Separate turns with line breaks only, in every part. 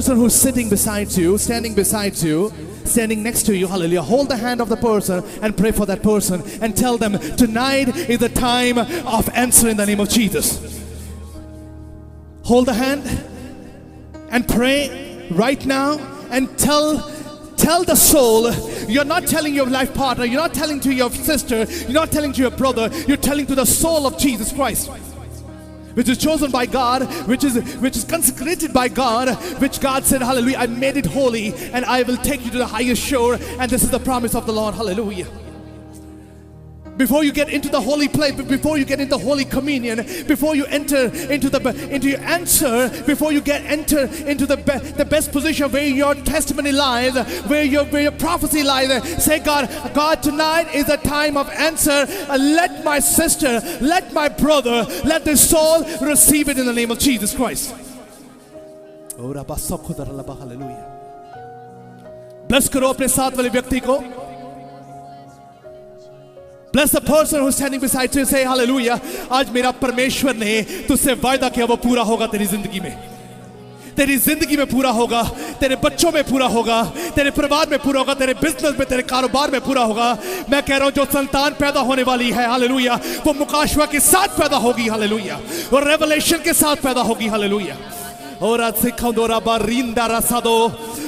person who's sitting beside you, standing beside you, standing next to you, hallelujah, hold the hand of the person and pray for that person and tell them, tonight is the time of answer in the name of Jesus. Hold the hand and pray right now and tell the soul. You're not telling your life partner, you're not telling to your sister, you're not telling to your brother, you're telling to the soul of Jesus Christ, which is chosen by God, which is consecrated by God, which God said, hallelujah, I made it holy and I will take you to the highest shore, and this is the promise of the Lord, hallelujah. Before you get into the holy place, before you get into Holy Communion, before you enter into your answer, before you enter into the best position where your testimony lies, where your prophecy lies, say, God, tonight is a time of answer. Let my sister, let my brother, let the soul receive it in the name of Jesus Christ. Hallelujah. Bless करो अपने साथ वाले व्यक्ति को. Bless the person who's standing beside you. Say hallelujah. आज मेरा परमेश्वर ने तुझसे वायदा किया वो पूरा होगा तेरी जिंदगी में. तेरी जिंदगी में पूरा होगा, तेरे बच्चों में पूरा होगा, तेरे परिवार में पूरा होगा, तेरे बिजनेस में, तेरे कारोबार में पूरा होगा. मैं कह रहा हूं जो संतान पैदा होने वाली है, हालेलुया, वो मुकाशवा के साथ पैदा होगी, हालेलुया, और रेवलेशन के साथ पैदा होगी, हालेलुया. और आज सिखाऊंगा बारिंदा रसादो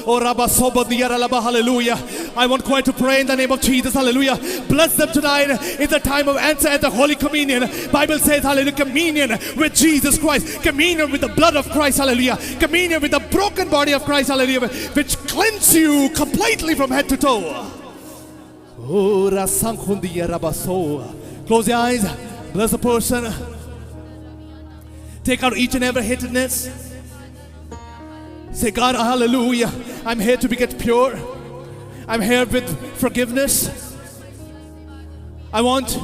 और रबा सोबदिया रलबा, hallelujah. I want choir to pray in the name of Jesus, hallelujah. Bless them tonight. It's a time of answer at the Holy Communion. Bible says, hallelujah, communion with Jesus Christ, communion with the blood of Christ, hallelujah, communion with the broken body of Christ, hallelujah, which cleanses you completely from head to toe. Oh, rasankhundiya rabaso. Close your eyes. Bless the person. Take out each and every hiddenness. Say, God, hallelujah, I'm here to get pure. I'm here with forgiveness. I want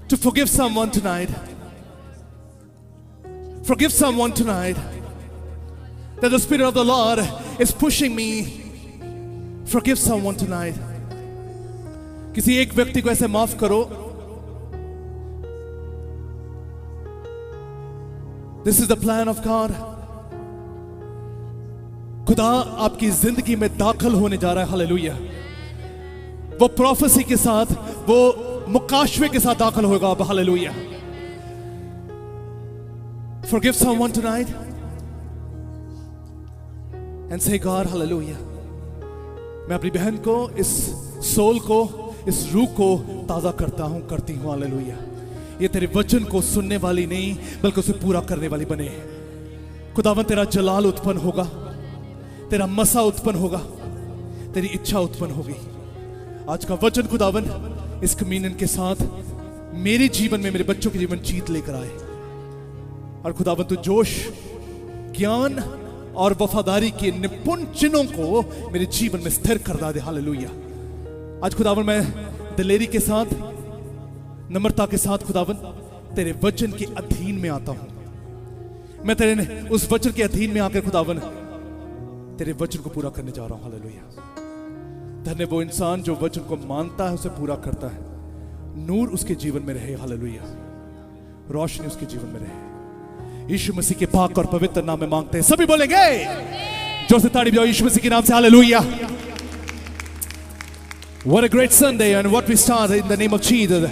to forgive someone tonight. Forgive someone tonight. That the Spirit of the Lord is pushing me. Forgive someone tonight. किसी एक व्यक्ति को ऐसे माफ करो. This is the plan of God. खुदा आपकी जिंदगी में दाखिल होने जा रहा है, हालेलुया. वो प्रोफेसी के साथ, वो मुकाशवे के साथ दाखिल होगा अब, hallelujah. Forgive someone tonight and say, God, hallelujah. मैं अपनी बहन को, इस सोल को, इस रूह को ताजा करती हूँ, हालेलुया. ये तेरे वचन को सुनने वाली नहीं बल्कि उसे पूरा करने वाली बने. खुदावन तेरा जलाल उत्पन्न होगा, तेरा मसा उत्पन्न होगा, तेरी इच्छा उत्पन्न होगी. आज का वचन खुदावन इस कम्युनियन के साथ मेरे जीवन में, मेरे बच्चों के जीवन जीत लेकर आए. और खुदावन तू जोश, ज्ञान और वफादारी के निपुण चिन्हों को मेरे जीवन में स्थिर कर दे, हालेलुया. आज खुदावन मैं दिलेरी के साथ, नम्रता के साथ खुदावन तेरे वचन के अधीन में आता हूं. मैं तेरे उस वचन के अधीन में आकर खुदावन तेरे वचन को पूरा करने जा रहा हूं, हालेलुया. धन्य वो इंसान जो वचन को मानता है, उसे पूरा करता है. नूर उसके जीवन में रहे, हालेलुया. रोशनी उसके जीवन में रहे. यीशु मसीह के पाक और पवित्र नाम में मांगते हैं. सभी बोलेंगे जोर से ताड़ी बजाओ यीशु मसीह के नाम से, hallelujah. What a great Sunday and what we start in the name of Jesus.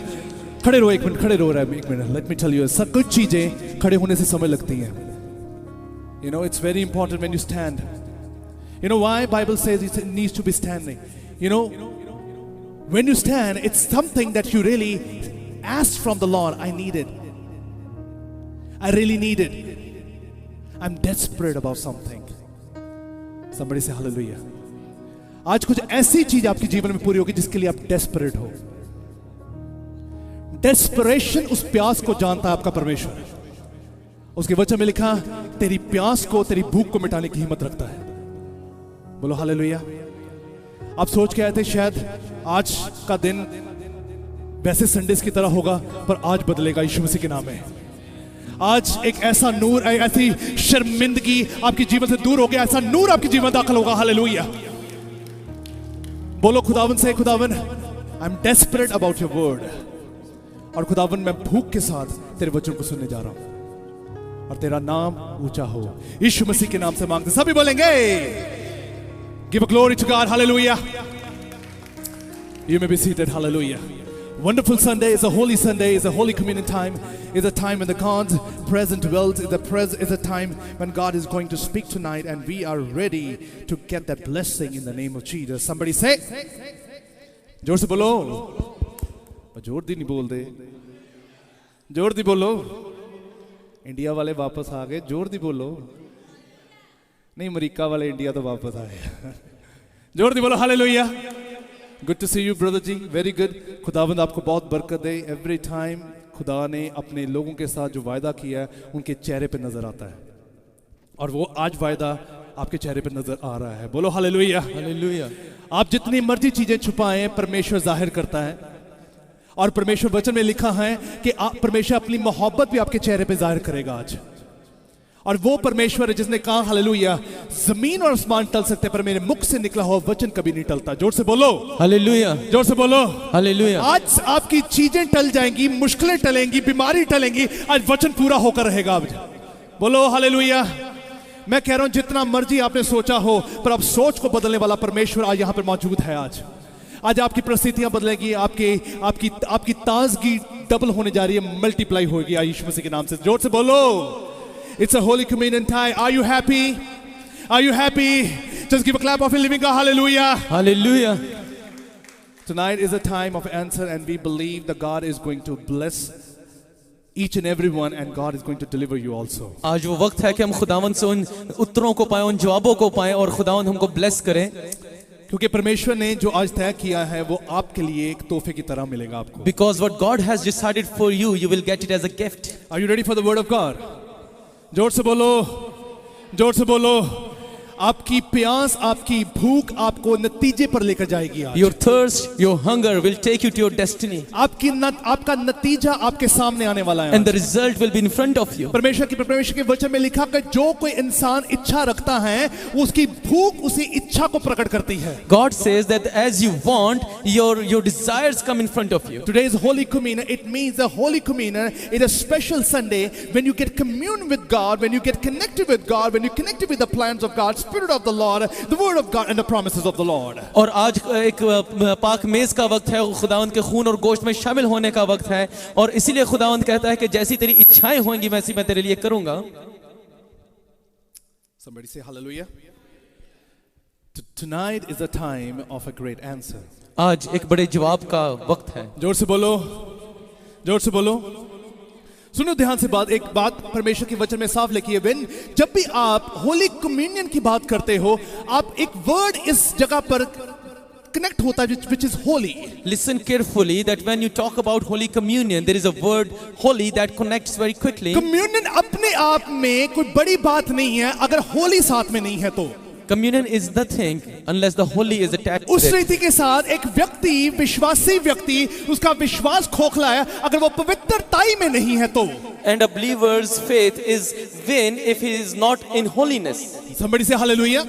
खड़े रहो एक मिनट, खड़े रहो एक minute. Let me tell you, सब कुछ चीजें खड़े होने से समय लगती हैं. You know, it's very important when you stand. You know why Bible says it needs to be standing? You know, when you stand, it's something that you really ask from the Lord. I need it. I really need it. I'm desperate about something. Somebody say hallelujah. आज कुछ ऐसी चीज आपके जीवन में पूरी होगी जिसके लिए आप desperate हो. Desperation, उस प्यास को जानता है आपका परमेश्वर. उसके वचन में लिखा, तेरी प्यास को, तेरी भूख को मिटाने की हिम्मत रखता है. बोलो हालेलुया. आप सोच के आए थे शायद आज का दिन वैसे संडेस की तरह होगा, पर आज बदलेगा यीशु मसीह के नाम में. आज एक ऐसा नूर, ऐसी शर्मिंदगी आपके जीवन से दूर हो गया, ऐसा नूर आपके जीवन में दाखिल होगा, हालेलुया. बोलो खुदावन से, खुदावन I am desperate about your word. और खुदावन मैं भूख के साथ तेरे वचन को सुनने जा रहा हूं. और तेरा नाम ऊंचा हो। यीशु मसीह के नाम से मांगते सभी बोलेंगे give glory to God, hallelujah. You may be seated, hallelujah. Wonderful Sunday is a holy Sunday, is a holy communion time, is a time when the God's presence dwells, is a time when God is going to speak tonight and we are ready to get that blessing in the name of Jesus. Somebody say, जोर से बोलो, जोर दी नहीं बोल दे, जोर दी बोलो, India वाले वापस आ गए, जोर दी बोलो, नहीं अमेरिका वाले इंडिया तो वापस आए, जोर दी बोलो, hallelujah. Good to see you, brother ji, very good. खुदावंद आपको बहुत बरकत दे। Every time खुदा ने अपने लोगों के साथ जो वायदा किया है उनके चेहरे पे नजर आता है, और वो आज वायदा आपके चेहरे पे नजर आ रहा है। बोलो हालेलुया, हालेलुया। आप जितनी मर्जी चीजें छुपाएं, परमेश्वर जाहिर करता है, और परमेश्वर वचन में लिखा है कि परमेश्वर अपनी मोहब्बत भी आपके चेहरे पे जाहिर करेगा आज। और वो परमेश्वर है जिसने कहा हालेलुया, जमीन और आसमान टल सकते पर मेरे मुख से निकला हुआ वचन कभी नहीं टलता। जोर से बोलो हालेलुया, जोर से बोलो हालेलुया। आज आपकी चीजें टल जाएंगी, मुश्किलें टलेंगी, बीमारी टलेंगी, आज वचन पूरा होकर रहेगा। बोलो हालेलुया। मैं कह रहा हूं जितना मर्जी आपने सोचा हो, पर अब सोच को बदलने वाला परमेश्वर आज यहां पर मौजूद है। आज आपकी परिस्थितियां बदलेगी, आपकी ताजगी डबल होने जा रही है, मल्टीप्लाई होगी यीशु मसीह के नाम से। जोर से बोलो। It's a holy communion time. Are you happy? Are you happy? Just give a clap of a living God. Hallelujah. Hallelujah. Tonight is a time of answer, and we believe that God is going to bless each and every one, and God is going to deliver you also.
आज वो वक्त है कि हम खुदावंद से उन उत्तरों को पाएं, उन जवाबों को पाएं, और खुदावंद हमको ब्लेस करें,
क्योंकि परमेश्वर ने जो आज तय किया है वो आपके लिए एक तोहफे की तरह मिलेगा आपको।
Because what God has decided for you, you will get it as a gift.
Are you ready for the word of God? जोर से बोलो, जोर से बोलो। आपकी प्यास, आपकी भूख आपको नतीजे पर लेकर जाएगी आज।
Your thirst, your hunger will take you to your destiny.
आपका नतीजा आपके सामने आने वाला है।
And the result will be in front of you.
परमेश्वर के वचन में लिखा कि जो कोई इंसान इच्छा रखता है, उसकी भूख उसी इच्छा को प्रकट करती है।
God says that as you want, your desires come in front of you.
Today is Holy Communion. It means the Holy Communion is a special Sunday when you get commune with God, when you get connected with God, when you connected with the plans of God, Spirit of the Lord, the Word of God, and the promises of the Lord.
और आज एक पाक मेज का वक्त है, खुदावंद के खून और गोश्त में शामिल होने का वक्त है, और इसीलिए खुदावंद कहता है कि जैसी तेरी इच्छाएं होंगी वैसी मैं तेरे लिए करूंगा।
Somebody say hallelujah. Tonight is a time of a great answer.
आज एक बड़े जवाब का वक्त है।
जोर से बोलो, जोर से बोलो। सुनो ध्यान से एक बात परमेश्वर के वचन में साफ लिखी है। जब भी आप होली कम्युनियन की बात करते हो, आप एक वर्ड इस जगह पर कनेक्ट होता है which is holy.
Listen carefully that when you talk about holy communion, there is a word holy that connects very quickly.
Communion अपने आप में कोई बड़ी बात नहीं है अगर होली साथ में नहीं है तो।
Communion is nothing unless the holy is attached to it.
उस रीति के साथ एक व्यक्ति, विश्वासी व्यक्ति, उसका विश्वास खोखला है अगर वो पवित्रताई में नहीं है तो।
And a believer's faith is vain if he is not in holiness.
Somebody say hallelujah.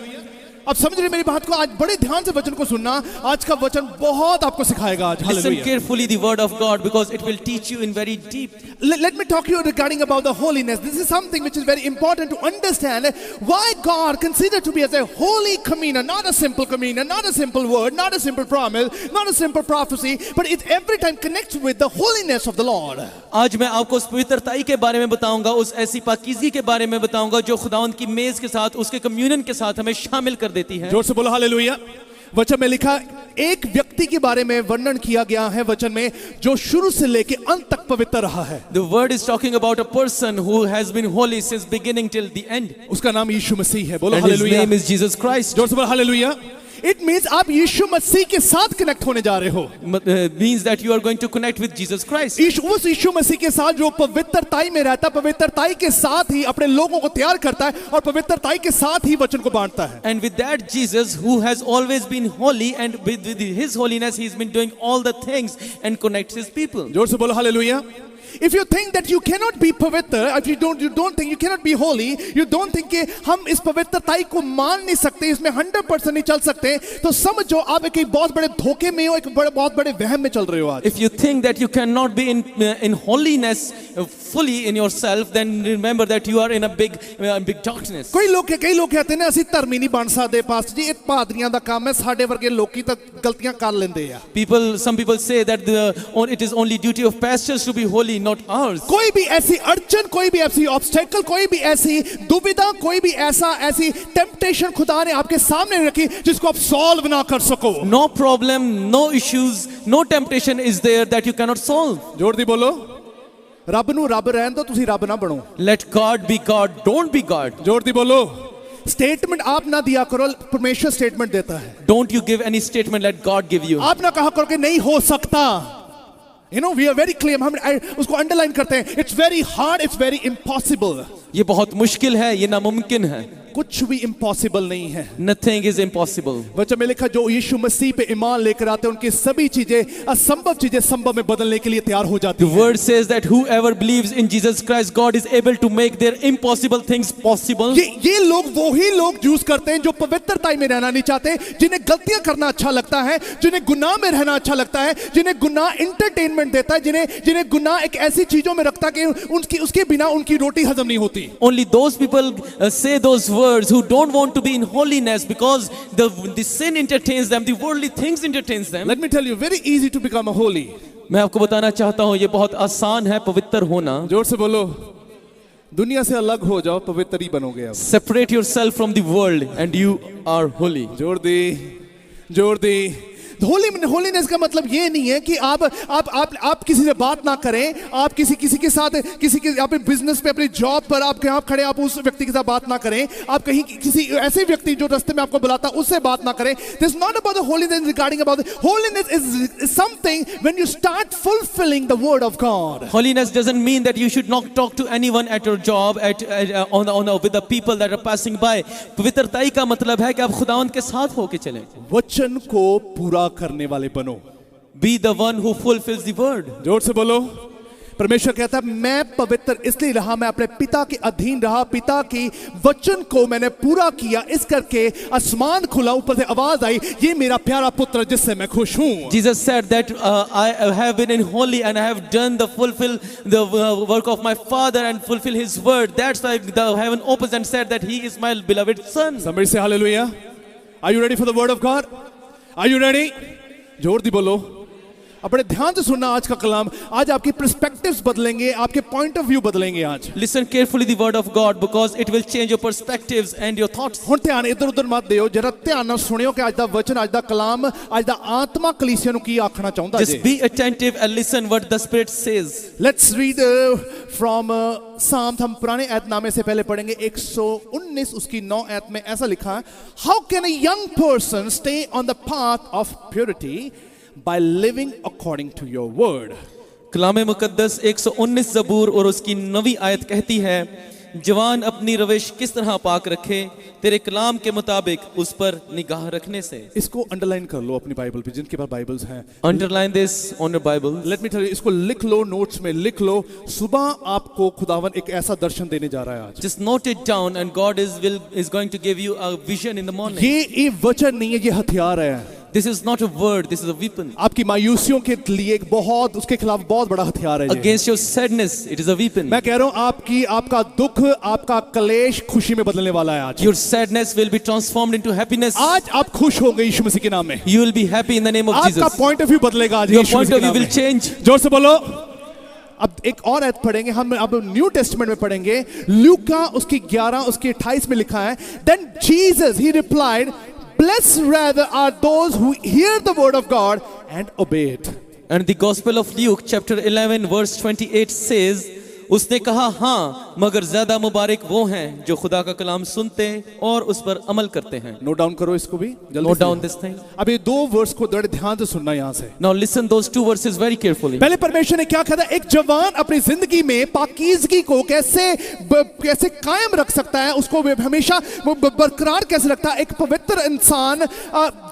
अब समझ रहे मेरी बात को? आज बड़े ध्यान से वचन को सुनना। आज का वचन बहुत आपको सिखाएगा आज।
Listen carefully the word of God because it will teach you in very deep.
Let me talk to you regarding about the holiness. This is something which is very important to understand why God considered to be as a holy communion, not a simple communion, not a simple word, not a simple promise, not a simple prophecy, but it every time connects with the holiness of the Lord.
आज मैं आपको उस पवित्रताई के बारे में बताऊंगा, उस ऐसी पाकीज़गी के बारे में बताऊंगा जो खुदावंद की मेज के साथ, उसके कम्युनियन के साथ हमें शामिल कर देती है।
जोर से बोलो हालेलुया। वचन में लिखा एक व्यक्ति के बारे में वर्णन किया गया है वचन में, जो शुरू से लेके अंत तक पवित्र रहा है।
The word is talking about a person who has been holy since beginning till the end.
उसका नाम यीशु मसीह है। बोलो
hallelujah.
And his
name is Jesus Christ.
जोर से बोलो हालेलुया। It means आप यीशु मसीह के साथ कनेक्ट होने जा रहे हो।
Means that you are going to connect with Jesus Christ.
उस यीशु मसीह के साथ जो पवित्रताई में रहता है, पवित्रताई के साथ ही अपने लोगों को तैयार करता है और पवित्रताई के साथ ही वचन को बांटता है।
And with that Jesus who has always been holy and with his holiness he has been doing all the things and connects his people.
जोर से बोलो hallelujah. If you think that you cannot be पवित्र, if you don't think you cannot be holy, you don't think कि हम इस पवित्रताई को मान नहीं सकते, इसमें 100% नहीं चल सकते, तो समझो आप एक बहुत बड़े धोखे में हो, एक बहुत बड़े वहम में चल रहे हो आज.
If you think that you cannot be in holiness fully in yourself, then remember that you are in a big darkness.
कई लोग कहते हैं ना ਅਸੀਂ ਧਰਮੀ ਨਹੀਂ ਬਣ ਸਕਦੇ ਪਾਸਟਰ ਜੀ, ਇਹ ਪਾਦਰੀਆਂ ਦਾ ਕੰਮ ਹੈ, ਸਾਡੇ ਵਰਗੇ ਲੋਕੀ ਤਾਂ ਗਲਤੀਆਂ ਕਰ ਲੈਂਦੇ ਆ.
Some people say that it is only duty of pastors to be holy, not ours.
कोई भी ऐसी अड़चन, कोई भी ऐसी ऑब्स्टेकल, कोई भी ऐसी दुविधा, कोई भी ऐसी टेम्पटेशन खुदा ने आपके सामने रखी जिसको आप सॉल्व ना कर सको.
No problem, no issues, no temptation is there that you cannot solve.
जोर दी बोलो, रब नू रब रहन दो, तुसी रब ना बनो.
Let God be God, don't be God.
जोर दी बोलो. स्टेटमेंट आप ना दिया करो, परमेश्वर स्टेटमेंट देता है.
Don't you give any statement, let God give you.
आप ना कहा करो कि नहीं हो सकता. You know, we are very clear, हम उसको अंडरलाइन करते हैं. It's very hard, it's very impossible.
ये बहुत मुश्किल है, ये नामुमकिन है.
कुछ भी इम्पॉसिबल नहीं है.
Nothing is impossible.
वचन में लिखा जो यीशु मसीह पे ईमान लेकर आते हैं उनकी सभी चीजें असंभव चीजें संभव में बदलने के लिए तैयार हो जाती
हैं. The word says that whoever believes in Jesus Christ, God is able to make their impossible things possible.
ये लोग वही लोग चूज करते हैं जो पवित्रता में रहना नहीं चाहते, जिन्हें गलतियां करना अच्छा लगता है, जिन्हें गुनाह में रहना अच्छा लगता है, जिन्हें गुनाह एंटरटेनमेंट देता है, जिन्हें गुनाह एक ऐसी चीजों में रखता है कि उसके बिना उनकी रोटी हजम नहीं होती.
Only those people say those words who don't want to be in holiness because the sin entertains them, the worldly things entertains them.
Let me tell you, very easy to become a holy.
मैं आपको बताना चाहता हूँ ये बहुत आसान है पवित्र होना.
जोर से बोलो, दुनिया से अलग हो जाओ, पवित्र ही बनोगे आप.
Separate yourself from the world and you are holy.
जोर दी. होलीनेस का मतलब ये नहीं है कि आप किसी से बात ना करें, आप किसी के साथ अपने बिजनेस पे, अपनी जॉब पर आप खड़े, आप उस व्यक्ति के साथ बात ना करें, आप कहीं किसी ऐसे व्यक्ति जो रास्ते में आपको बुलाता उससे बात ना करें. This is not about the holiness regarding about the holiness is something when you start fulfilling the word of God.
Holiness doesn't mean that you should not talk to anyone at your job, with the people that are passing by. पवित्रताई का मतलब है कि आप खुदावंद के साथ होके चलें.
वचन को पूरा करने वाले बनो.
Be the one who fulfills the word.
जोर से बोलो. परमेश्वर कहता है मैं पवित्र इसलिए रहा, मैं अपने पिता के अधीन रहा, पिता की वचन को मैंने पूरा किया, इस करके आसमान खुला, ऊपर से आवाज आई, ये मेरा प्यारा पुत्र जिससे मैं खुश हूं.
Jesus said that I have been in holy and I have done fulfill the work of my father and fulfill his word. That's why the heaven opens and said that he is my beloved son.
Somebody say hallelujah. Are you ready for the word of God? Are you ready? जोर दी बोलो. अपने ध्यान से सुनना आज का कलाम. आज आपके पर्सपेक्टिव्स बदलेंगे, आपके पॉइंट ऑफ व्यू बदलेंगे आज.
Listen carefully the word of God because it will change your perspectives and your thoughts.
हुन ध्यान इधर उधर मत दियो, जरा ध्यान ਨਾਲ सुनियो कि आज दा वचन, आज दा कलाम, आज दा आत्मा कलीसिया ਨੂੰ ਕੀ ਆਖਣਾ ਚਾਹੁੰਦਾ है.
Just be attentive and listen what the Spirit says.
Let's read from Psalm. हम पुराने ऐतनामे से पहले पढ़ेंगे 119 उसकी 9 ऐत में ऐसा लिखा है, How can a young person stay on the path of purity by living according to your word?
कलाम मुकद्दस 119 ज़बूर और उसकी 9वीं आयत कहती है, जवान अपनी रविश किस तरह पाक रखे तेरे कलाम के मुताबिक उस पर निगाह रखने से.
इसको अंडरलाइन कर लो अपनी बाइबल पे, जिनके पास बाइबल्स हैं.
Underline this on your Bible.
Let me tell you, इसको लिख लो, नोट्स में लिख लो. सुबह आपको खुदावन एक ऐसा दर्शन देने जा रहा है आज.
Just note it down and God is going to give you a vision in the morning.
ये वचन नहीं है, ये हथियार है.
This is not a word, this is a weapon.
आपकी मायूसियों के लिए एक बहुत, उसके खिलाफ बहुत बड़ा हथियार है.
Against your sadness, it is a weapon.
मैं कह रहा हूँ आपका दुख, आपका क्लेश खुशी में बदलने वाला है आज.
Your sadness will be transformed into happiness.
आज आप खुश होंगे यीशु मसीह के नाम में.
You will be happy in the name of Jesus.
आपका पॉइंट ऑफ व्यू बदलेगा आज.
Your point of view will change.
जोर से बोलो. अब एक और आयत पढ़ेंगे हम, अब न्यू टेस्टमेंट में पढ़ेंगे. लूका उसकी 11 उसकी 28 में लिखा है, Then Jesus he replied, Blessed rather are those who hear the word of God and obey it.
And the Gospel of Luke chapter 11 verse 28 says, उसने कहा हाँ मगर ज्यादा मुबारक वो हैं जो खुदा का कलाम सुनते और उस पर अमल करते हैं।
नोट डाउन करो इसको भी जल्दी
नोट
से।
Down this thing.
अब ये 2 वर्स को बड़े ध्यान से सुनना यहाँ से।
नाउ लिसन दोस 2 वर्सेस वेरी केयरफुली।
पहले परमेश्वर ने क्या कहा था, एक जवान अपनी जिंदगी में पाकीज़गी को कैसे कायम रख सकता है, उसको हमेशा बरकरार कैसे रखता है, एक पवित्र इंसान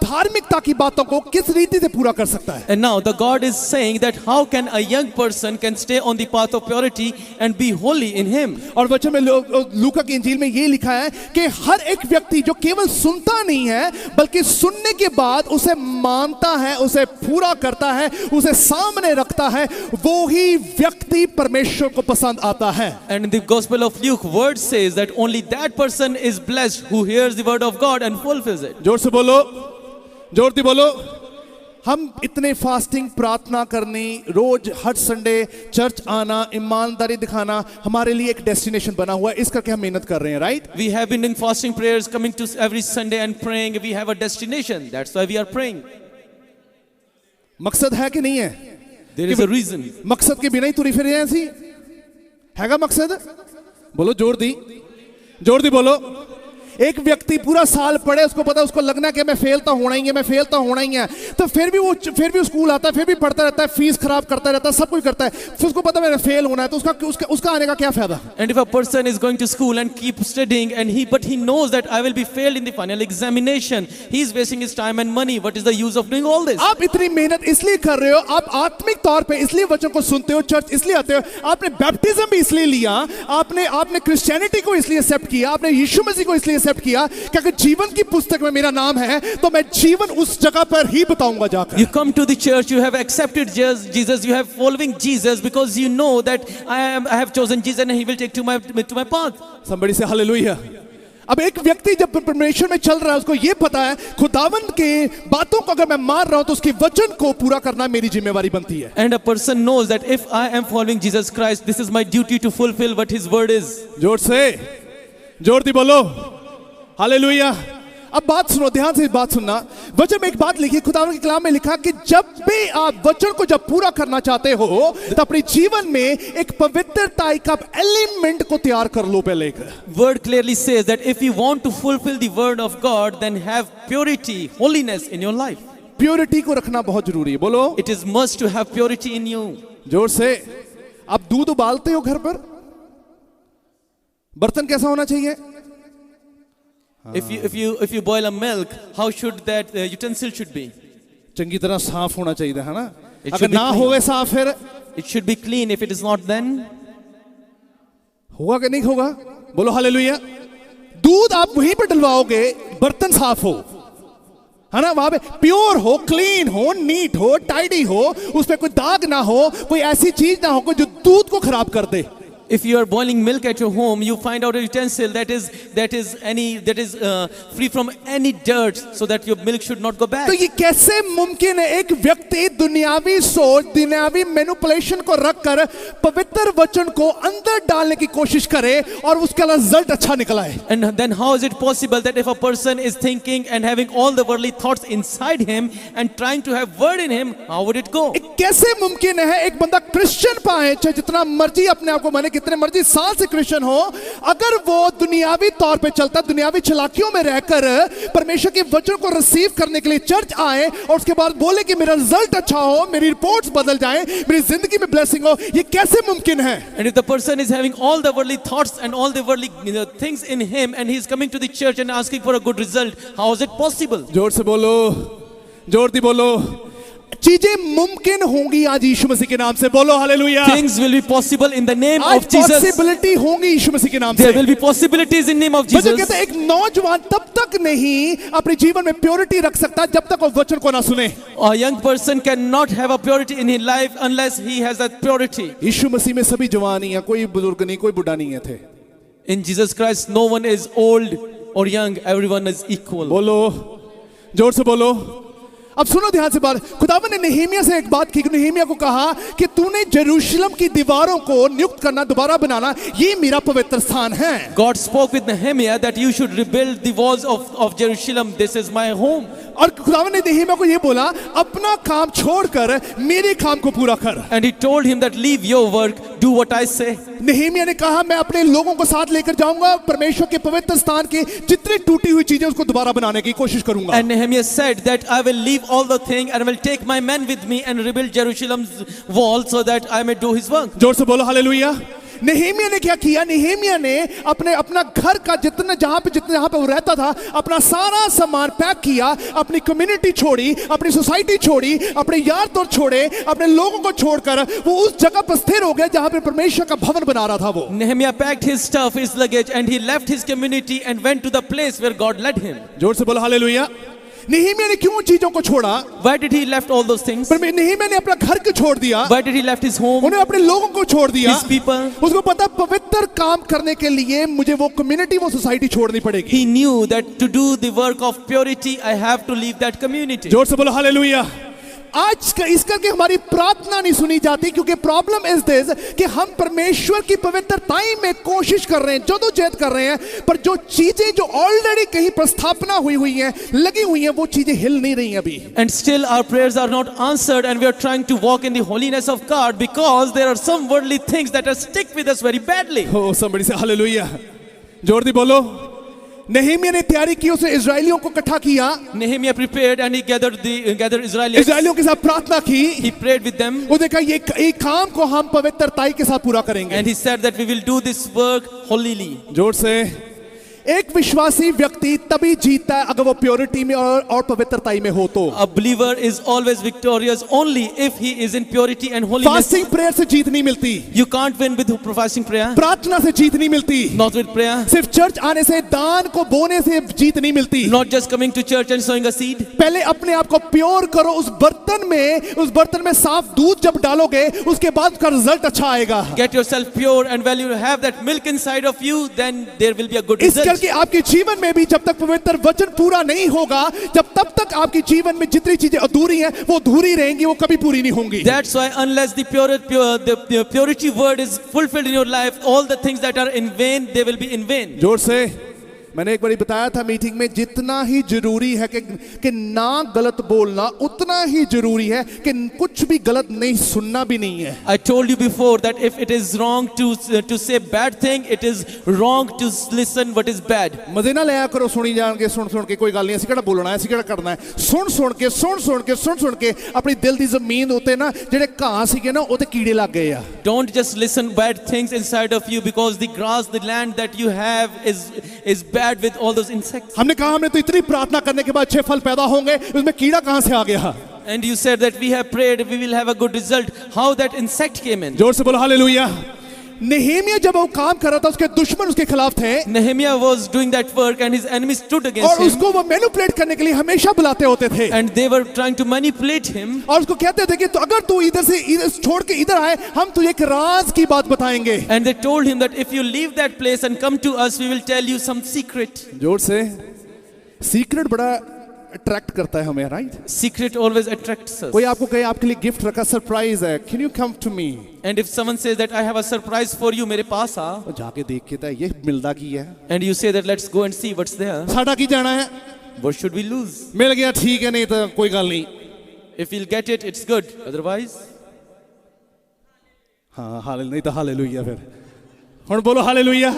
धार्मिकता की बातों को किस रीति से पूरा कर सकता है।
And now the God is saying that how can a young person can stay on the path of purity and be holy in him.
और वचन में लूका की इंजील में ये लिखा है कि हर एक व्यक्ति जो केवल सुनता नहीं है बल्कि सुनने के बाद उसे मानता है, उसे पूरा करता है, उसे सामने रखता है, वो ही व्यक्ति परमेश्वर को पसंद आता है।
And in the Gospel of Luke, word says that only that person is blessed who hears the word of God and fulfills it.
जोर से बोलो, जोर दी बोलो। हम इतने फास्टिंग, प्रार्थना करनी, रोज हर संडे चर्च आना, ईमानदारी दिखाना हमारे लिए एक डेस्टिनेशन बना हुआ है, इस करके हम मेहनत कर रहे हैं, right?
We have been doing fasting prayers, coming to every Sunday and praying. We have a destination. That's why we are praying.
मकसद है कि नहीं है?
There is a reason.
मकसद के बिना ही तुरी फिर ऐसी हैगा मकसद? बोलो जोर दी बोलो। एक व्यक्ति पूरा साल पढ़े, उसको पता, उसको लगना कि मैं फेल तो होना ही है, मैं फेल तो होना ही है, तो फिर भी स्कूल आता है, फिर भी पढ़ता रहता है, फीस खराब करता रहता है, सब कुछ करता है, फिर उसको पता मेरा फेल होना है, तो उसका आने का क्या फायदा?
And if a person is going to school and keep studying but he knows that I will be failed in the final examination, he is wasting his time and money. What is the use of doing all this?
आप इतनी मेहनत इसलिए कर रहे हो, आप आत्मिक तौर पे इसलिए वचन को सुनते हो, चर्च इसलिए आते हो, आपने बैप्टिज्म भी इसलिए लिया, आपने क्रिश्चियनिटी को इसलिए एक्सेप्ट किया, आपने यीशु मसीह को इसलिए एक्सेप्ट किया कि अगर जीवन की पुस्तक में मेरा नाम है तो मैं जीवन उस जगह पर ही बताऊंगा जाकर।
You come to the church, you have accepted Jesus, you have following Jesus because you know that I have chosen Jesus and he will take to my path.
Somebody say hallelujah. अब एक व्यक्ति जब परमेश्वर में चल रहा है, उसको ये पता है खुदावंद के बातों को अगर मैं मान रहा हूं तो उसकी वचन को पूरा करना मेरी जिम्मेवारी बनती है।
And a person knows that if I am following Jesus Christ, this is my duty to fulfill what his word is.
जोर दी बोलो हालेलुया। अब बात सुनो, ध्यान से बात सुनना। वचन में एक बात लिखी, खुदावंद के कलाम में लिखा कि जब भी आप वचन को जब पूरा करना चाहते हो तो अपने जीवन में एक पवित्रता का एलिमेंट को तैयार कर लो पहले।
Word clearly says that if you want to fulfill the word of God, then have purity, holiness in your life.
Purity को रखना बहुत जरूरी है, बोलो।
It is must to have purity in you.
जोर से। आप दूध उबालते हो घर पर, बर्तन कैसा होना चाहिए?
If you boil a milk, how should that utensil should be?
चंगी तरह साफ होना चाहिए, है ना?
It
अगर
should be
ना
clean.
होवे साफ फिर
It should be clean. If it is not, then
होगा कि नहीं होगा? बोलो हालेलुया। दूध आप वहीं पर डलवाओगे, बर्तन साफ हो, है ना? वहां पे प्योर हो, क्लीन हो, नीट हो, टाइडी हो, उसपे कोई दाग ना हो, कोई ऐसी चीज ना हो जो दूध को खराब कर दे।
If you are boiling milk at your home, you find out a utensil that is free from any dirt, so that your milk should not go bad.
तो ये कैसे मुमकिन है एक व्यक्ति दुनियावी सोच, दुनियावी मैनिपुलेशन को रखकर पवित्र वचन को अंदर डालने की कोशिश करे और उसका रिजल्ट अच्छा निकल आए?
And then how is it possible that if a person is thinking and having all the worldly thoughts inside him and trying to have word in him, how would it go?
कैसे मुमकिन है एक बंदा Christian पाए, चाहे जितना मर्जी अपने आप को माने, कितने मर्जी साल से क्रिश्चियन हो, अगर वो दुनियावी तौर पे चलता, दुनियावी चलाकियों में रहकर परमेश्वर के वचन को रिसीव करने के लिए चर्च आए और उसके बाद बोले कि मेरा रिजल्ट अच्छा हो, मेरी रिपोर्ट्स बदल जाएं, मेरी जिंदगी में ब्लेसिंग हो, ये कैसे मुमकिन है?
And if the person is having all the worldly thoughts and all the worldly things in him and he is coming to the church and asking for a good result, how is it possible?
जोर से बोलो, जोर दी बोलो। चीजें मुमकिन होंगी आज यीशु मसीह के नाम से, बोलो hallelujah.
Things will be possible in the name of Jesus.
Possibility होंगी यीशु मसीह के नाम से।
There will be possibilities in name of
वचन
Jesus.
कहता है एक नौजवान तब तक नहीं अपने जीवन में प्योरिटी रख सकता जब तक वो वचन को ना सुने।
A young person cannot have a purity in his life unless he has that purity.
यीशु मसीह में सभी जवान ही हैं, कोई बुजुर्ग नहीं, कोई बुढ़ा नहीं है थे।
In Jesus Christ, no one is old or young, everyone is equal.
बोलो, जोर से बोलो। अब सुनो ध्यान से बात। खुदावंद ने नेहेमिया से एक बात की, नेहेमिया को कहा कि तूने जेरूशलम की दीवारों को नियुक्त करना, दोबारा बनाना, ये मेरा पवित्र स्थान है।
God spoke with Nehemiah that you should rebuild the walls of Jerusalem. This is my home.
और खुदावंद ने नेहेमिया को ये बोला, अपना काम छोड़कर मेरे काम को पूरा कर।
And he told him that leave your work, do what I say.
नehemiah ने कहा मैं अपने लोगों को साथ लेकर जाऊंगा, परमेश्वर के पवित्र स्थान की जितनी टूटी हुई चीजें उसको दोबारा बनाने की कोशिश करूंगा.
And Nehemiah said that I will leave all the things and I will take my men with me and rebuild Jerusalem's wall so that I may do his work.
जोर से बोलो हालेलुया. नेहेमिया ने क्या किया? नेहेमिया ने अपना घर का जहां पे वो रहता था, अपना सारा सामान पैक किया, अपनी कम्युनिटी छोड़ी, अपनी सोसाइटी छोड़ी, अपने यार दोस्त छोड़े, अपने लोगों को छोड़कर वो उस जगह पर स्थिर हो गया जहां पे परमेश्वर का भवन बना रहा था. वो
Nehemiah packed his stuff, his luggage, and he left his community and went to the place where God led him.
जोर से बोलो हालेलुया. नेहेमिया ने क्यों चीजों को छोड़ा?
Why did he left all those things?
पर नेहेमिया ने अपना घर को छोड़ दिया.
Why did he left his home?
उन्हें अपने लोगों को छोड़ दिया.
His people.
उसको पता पवित्र काम करने के लिए मुझे वो कम्युनिटी, वो सोसाइटी छोड़नी पड़ेगी.
He knew that to do the work of purity, I have to leave that community.
जोर से बोलो हालेलुया. आज इस करके हमारी प्रार्थना नहीं सुनी जाती क्योंकि प्रॉब्लम इज दिस कि हम परमेश्वर की पवित्रताई में कोशिश कर रहे हैं, जदोजहद कर रहे हैं, पर जो चीजें जो ऑलरेडी कहीं प्रस्थापना हुई हैं, लगी हुई हैं, वो चीजें हिल नहीं रही हैं अभी.
And still our prayers are not answered and we are trying to walk in the holiness of God because there are some worldly things that are stick with us very badly.
Oh, somebody say hallelujah. जोर दी बोलो. नेहेमिया ने तैयारी की, उसने इजराइलियों को इकट्ठा किया.
Nehemiah prepared and he gathered Israelites.
इजराइलियों के साथ प्रार्थना की.
He prayed with them.
वो देखा ये काम को हम पवित्रताई के साथ पूरा करेंगे.
And he said that we will do this work holily.
जोर से. एक विश्वासी व्यक्ति तभी जीतता है अगर वो प्योरिटी में और पवित्रताई में हो तो.
A believer is always victorious only if he is in purity and holiness.
Fasting prayer से जीत नहीं मिलती.
You can't win with fasting prayer.
प्रार्थना से जीत नहीं मिलती.
Not with prayer.
सिर्फ चर्च आने से, दान को बोने से जीत नहीं मिलती.
Not just coming to church and sowing a seed.
पहले अपने आप को प्योर करो. उस बर्तन में साफ दूध जब डालोगे उसके बाद उसका रिजल्ट अच्छा आएगा.
Get yourself pure and when you have that milk inside of you, then there will be a good result.
कि आपके जीवन में भी जब तक पवित्र वचन पूरा नहीं होगा, तब तक आपके जीवन में जितनी चीजें अधूरी हैं वो अधूरी रहेंगी, वो कभी पूरी नहीं होंगी.
That's why unless the purity word is fulfilled in your life, all the things that are in vain, they will be in vain.
जोर से. मैंने एक बार बताया था मीटिंग में, जितना ही जरूरी है कि ना गलत बोलना, उतना ही जरूरी है कि कुछ भी गलत नहीं सुनना भी नहीं है.
I told you before that if it is wrong to say bad thing, it is wrong to listen what is bad.
मजे ना लिया करो सुनी जान के, सुन के कोई गल नहीं, ऐसी केड़ा बोलना है, ऐसी केड़ा करना है. सुन के अपनी दिल दी जमीन उते ना जेड़े घाह सीगे ना उते कीड़े लग गए आ.
Don't just listen bad things inside of you because the grass, the land that you have is bad with all those insects.
हमने कहा हमने तो इतनी प्रार्थना करने के बाद अच्छे फल पैदा होंगे, उसमें कीड़ा कहां से आ गया?
And you said that we have prayed, we will have a good result. How that insect came in?
जोर से बोलो हालेलुया. नेहेमिया जब वो काम कर रहा था, उसके दुश्मन उसके खिलाफ थे.
Nehemiah was doing that work and his enemies stood against
और
him.
उसको वो मैनिपुलेट करने के लिए हमेशा बुलाते होते थे.
And they were trying to manipulate him.
और उसको कहते थे कि तो अगर तू इधर छोड़ के इधर आए, हम तुझे एक राज की बात बताएंगे.
And they told him that if you leave that place and come to us, we will tell you some secret.
जोर से. सीक्रेट बड़ा अट्रैक्ट करता है हमें, right?
Secret always attracts us.
कोई आपको कहे आपके लिए गिफ्ट रखा, सरप्राइज है, can you come to me?
And if someone says that I have a surprise for you, मेरे पास आ.
तो जाके देख के ये मिलदा की है.
And you say that let's go and see what's there.
साडा की जाना है?
What should we lose?
मिल गया ठीक है, नहीं तो कोई गल नहीं.
If we'll get it, it's good. Otherwise,
हाँ हालेलुया. नहीं तो हालेलुया. फिर हुण बोलो हालेलुया.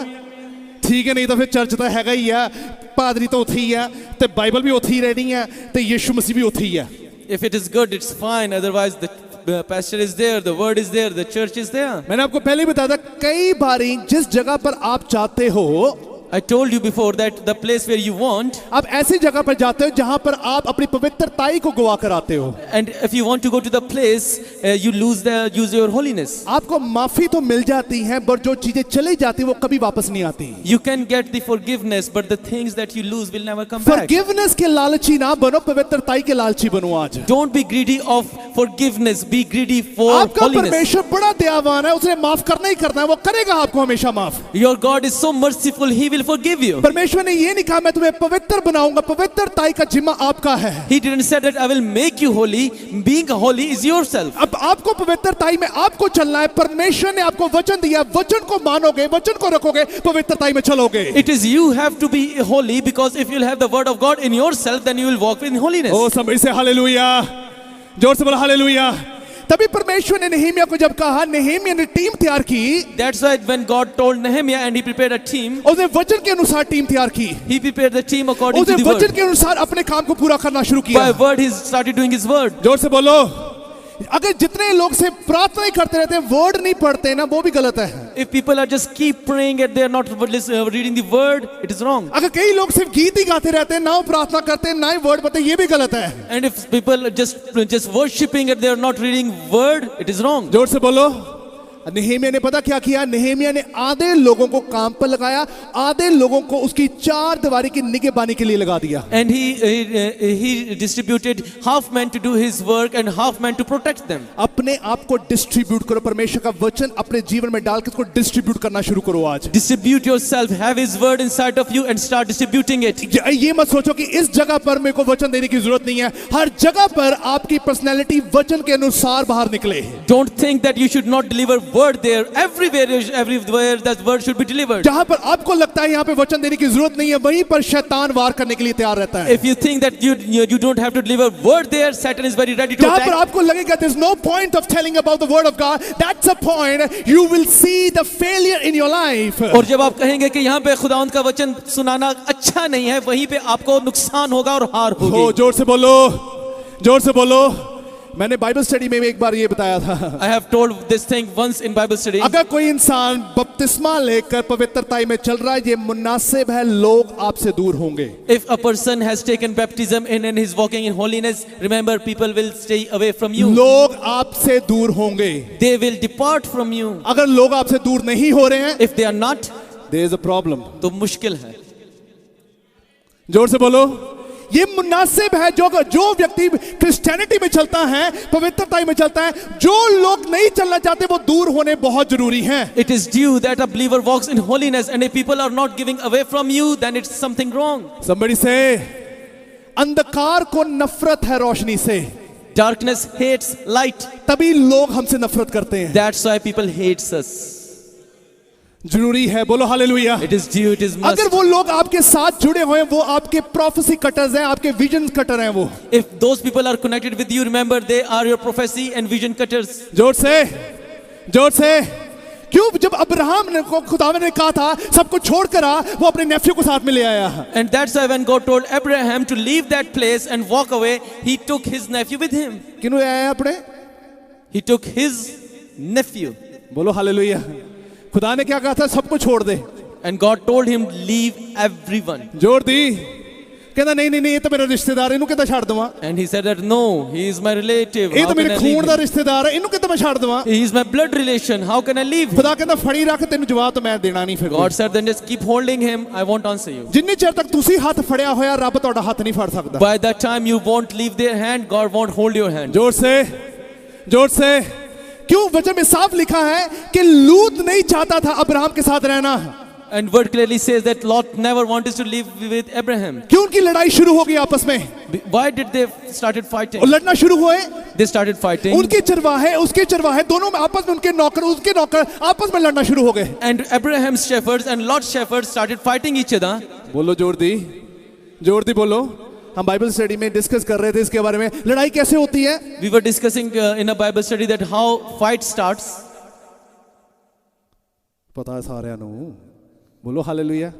ठीक है, नहीं तो फिर चर्च तो हैगा ही है, पादरी तो उत्थे ही है, ते बाइबल भी उत्थे ही रहनी है, ते यीशु मसीह भी उत्थे ही है.
if it is good, it's fine. Otherwise, the pastor is there, the word is there, the church is there.
मैंने आपको पहले ही बताया था, कई बारी जिस जगह पर आप चाहते हो,
I told you before that the place where you want,
आप ऐसी जगह पर जाते हो जहां पर आप अपनी पवित्रताई को गवा कर आते हो.
and if you want to go to the place, you use your holiness.
आपको माफी तो मिल जाती है, पर जो चीजें चली जाती वो कभी वापस नहीं आती.
You can get the forgiveness, but the things that you lose will never come back.
Forgiveness के लालची ना बनो, पवित्रताई के लालची बनो. आज
Don't be greedy of forgiveness, be greedy for
आपका
holiness.
परमेश्वर बड़ा दयावान है, उसने माफ करना ही करना है, वो करेगा आपको हमेशा माफ.
Your God is so merciful, He will forgive you.
परमेश्वर ने ये नहीं कहा मैं तुम्हें पवित्र बनाऊंगा, पवित्रताई का जिम्मा आपका है.
He didn't say that I will make you holy. Being holy is yourself.
अब आपको पवित्रताई में आपको चलना है. परमेश्वर ने आपको वचन दिया, वचन को मानोगे, वचन को रखोगे, पवित्रताई में चलोगे.
It is you have to be holy, because if you'll have the word of God in yourself, then you will walk in holiness.
ओ समझ से हालेलुया. जोर से बोलो हालेलुया. तभी परमेश्वर ने नehemiah को जब कहा, नehemiah ने टीम तैयार की,
That's why when God told Nehemiah and he prepared a team,
उसने वचन के अनुसार टीम तैयार की,
he prepared the team according to
उसने
the
वचन
word.
के अनुसार अपने काम को पूरा करना शुरू
By
किया।
word he started doing his word.
जोर से बोलो, अगर जितने लोग से प्रार्थना ही करते रहते हैं, वर्ड नहीं पढ़ते ना, वो भी गलत है।
If people are just keep praying and they are not reading the word, it is wrong.
अगर कई लोग सिर्फ गीत ही गाते रहते हैं, ना वो प्रार्थना करते हैं, ना ही वर्ड पढ़ते हैं, ये भी गलत है।
And if people are just worshiping and they are not reading word, it is wrong.
जोर से बोलो। नehemiah ने पता क्या किया? नehemiah ने आधे लोगों को काम पर लगाया, आधे लोगों को उसकी चार दीवारी की निगहबानी के लिए लगा दिया।
And he distributed half men to do his work and half men to protect them.
अपने आप को डिस्ट्रीब्यूट करो, परमेश्वर का वचन अपने जीवन में डाल के उसको डिस्ट्रीब्यूट करना शुरू करो आज।
Distribute yourself, have his word inside of you and start distributing it.
ये मत सोचो कि इस जगह पर मेरे को वचन देने की जरूरत नहीं है। हर जगह पर आपकी पर्सनैलिटी वचन के अनुसार बाहर निकले।
Don't think that you should not deliver word there. Everywhere that word should be delivered.
जहां पर आपको लगता है यहाँ पे वचन देने की जरूरत नहीं है, वहीं पर शैतान वार करने के लिए तैयार रहता है।
If you think that you don't have to deliver word there, Satan is very ready to
जहां पर
attack.
आपको लगेगा there's no point of telling about the word of God, that's a point you will see the failure in your life.
और जब आप कहेंगे कि यहाँ पे खुदावंद का वचन सुनाना अच्छा नहीं है, वहीं पे आपको नुकसान होगा और हार
हो,
होगी।
जोर से बोलो, जोर से बोलो। मैंने बाइबल स्टडी में भी एक बार ये बताया था,
I have told this thing once in Bible study.
अगर कोई इंसान बपतिस्मा लेकर पवित्रताई में चल रहा है, ये मुनासिब है, लोग आपसे दूर होंगे।
If a person has taken baptism and is walking in holiness, remember people will stay away from you.
लोग आपसे दूर होंगे।
They will depart from you.
अगर लोग आपसे दूर नहीं हो रहे हैं,
If they are not,
there is a problem।
तो मुश्किल है।
जोर से बोलो, ये मुनासिब है जो व्यक्ति क्रिश्चियनिटी में चलता है, पवित्रताई में चलता है, जो लोग नहीं चलना चाहते वो दूर होने बहुत जरूरी हैं।
It is due that a believer walks in holiness, and if people are not giving away from you, then it's something wrong.
Somebody say, अंधकार को नफरत है रोशनी से,
Darkness hates light.
तभी लोग हमसे नफरत करते हैं।
That's why people hates us.
जरूरी है, बोलो hallelujah.
It is due, it is must.
अगर वो लोग आपके साथ जुड़े हुए हैं, वो आपके प्रोफेसी कटर्स हैं, आपके विजन कटर हैं वो।
If those people are connected with you, remember they are your prophecy and vision cutters.
जोर से, जोर से। क्यों? जब अब्राहम ने को खुदावन ने कहा था सब कुछ छोड़कर आ, वो अपने नेफ्यू को साथ में ले आया।
And that's why when God told Abraham to leave that place and walk away, he took his nephew with him.
किन्हों ले आया अपने?
He took his nephew.
बोलो हालेलुया। खुदा ने क्या कहा था? सब कुछ छोड़ दे।
And God told him, leave everyone.
जोर दी, कहता नहीं नहीं नहीं, ये तो मेरा रिश्तेदार है, इन्हों कितना छाड़ दूँगा?
And he said that no, he is my relative.
ये
How
तो
can
मेरे
I
खून
leave
दा
him?
रिश्तेदार है, इन्हों कितना मैं छाड़ दूँगा?
He is my blood relation. How can I leave him?
खुदा कहता फड़ी रख, तेन जवाब तो मैं देना नहीं फिर।
God said, then just keep holding him. I won't answer you.
जिन्नी चेर तक तुसी हाथ फड़िया होया, रब तुहाडा हाथ नहीं फड़ सकदा।
By that time you won't leave their hand. God won't hold your hand.
जोर से, जोर से। क्यों? वचन में साफ लिखा है कि लूत नहीं चाहता था अब्राहम के साथ रहना।
And word clearly says that Lot never wanted to live with Abraham.
क्यों? उनकी लड़ाई शुरू हो गई आपस में,
Why did they started fighting?
और लड़ना शुरू हुए।
They started fighting.
उनके चरवाहे, उसके चरवाहे, दोनों में आपस में, उनके नौकर, उसके नौकर आपस में लड़ना शुरू हो गए।
And Abraham's shepherds and Lot's shepherds started fighting each other.
बोलो जोर दी, जोर दी बोलो। हम बाइबल स्टडी में डिस्कस कर रहे थे इसके बारे में, लड़ाई कैसे होती है।
We were discussing in a Bible study that how fight starts.
पता है साਰਿਆਂ ਨੂੰ, बोलो हालेलुया।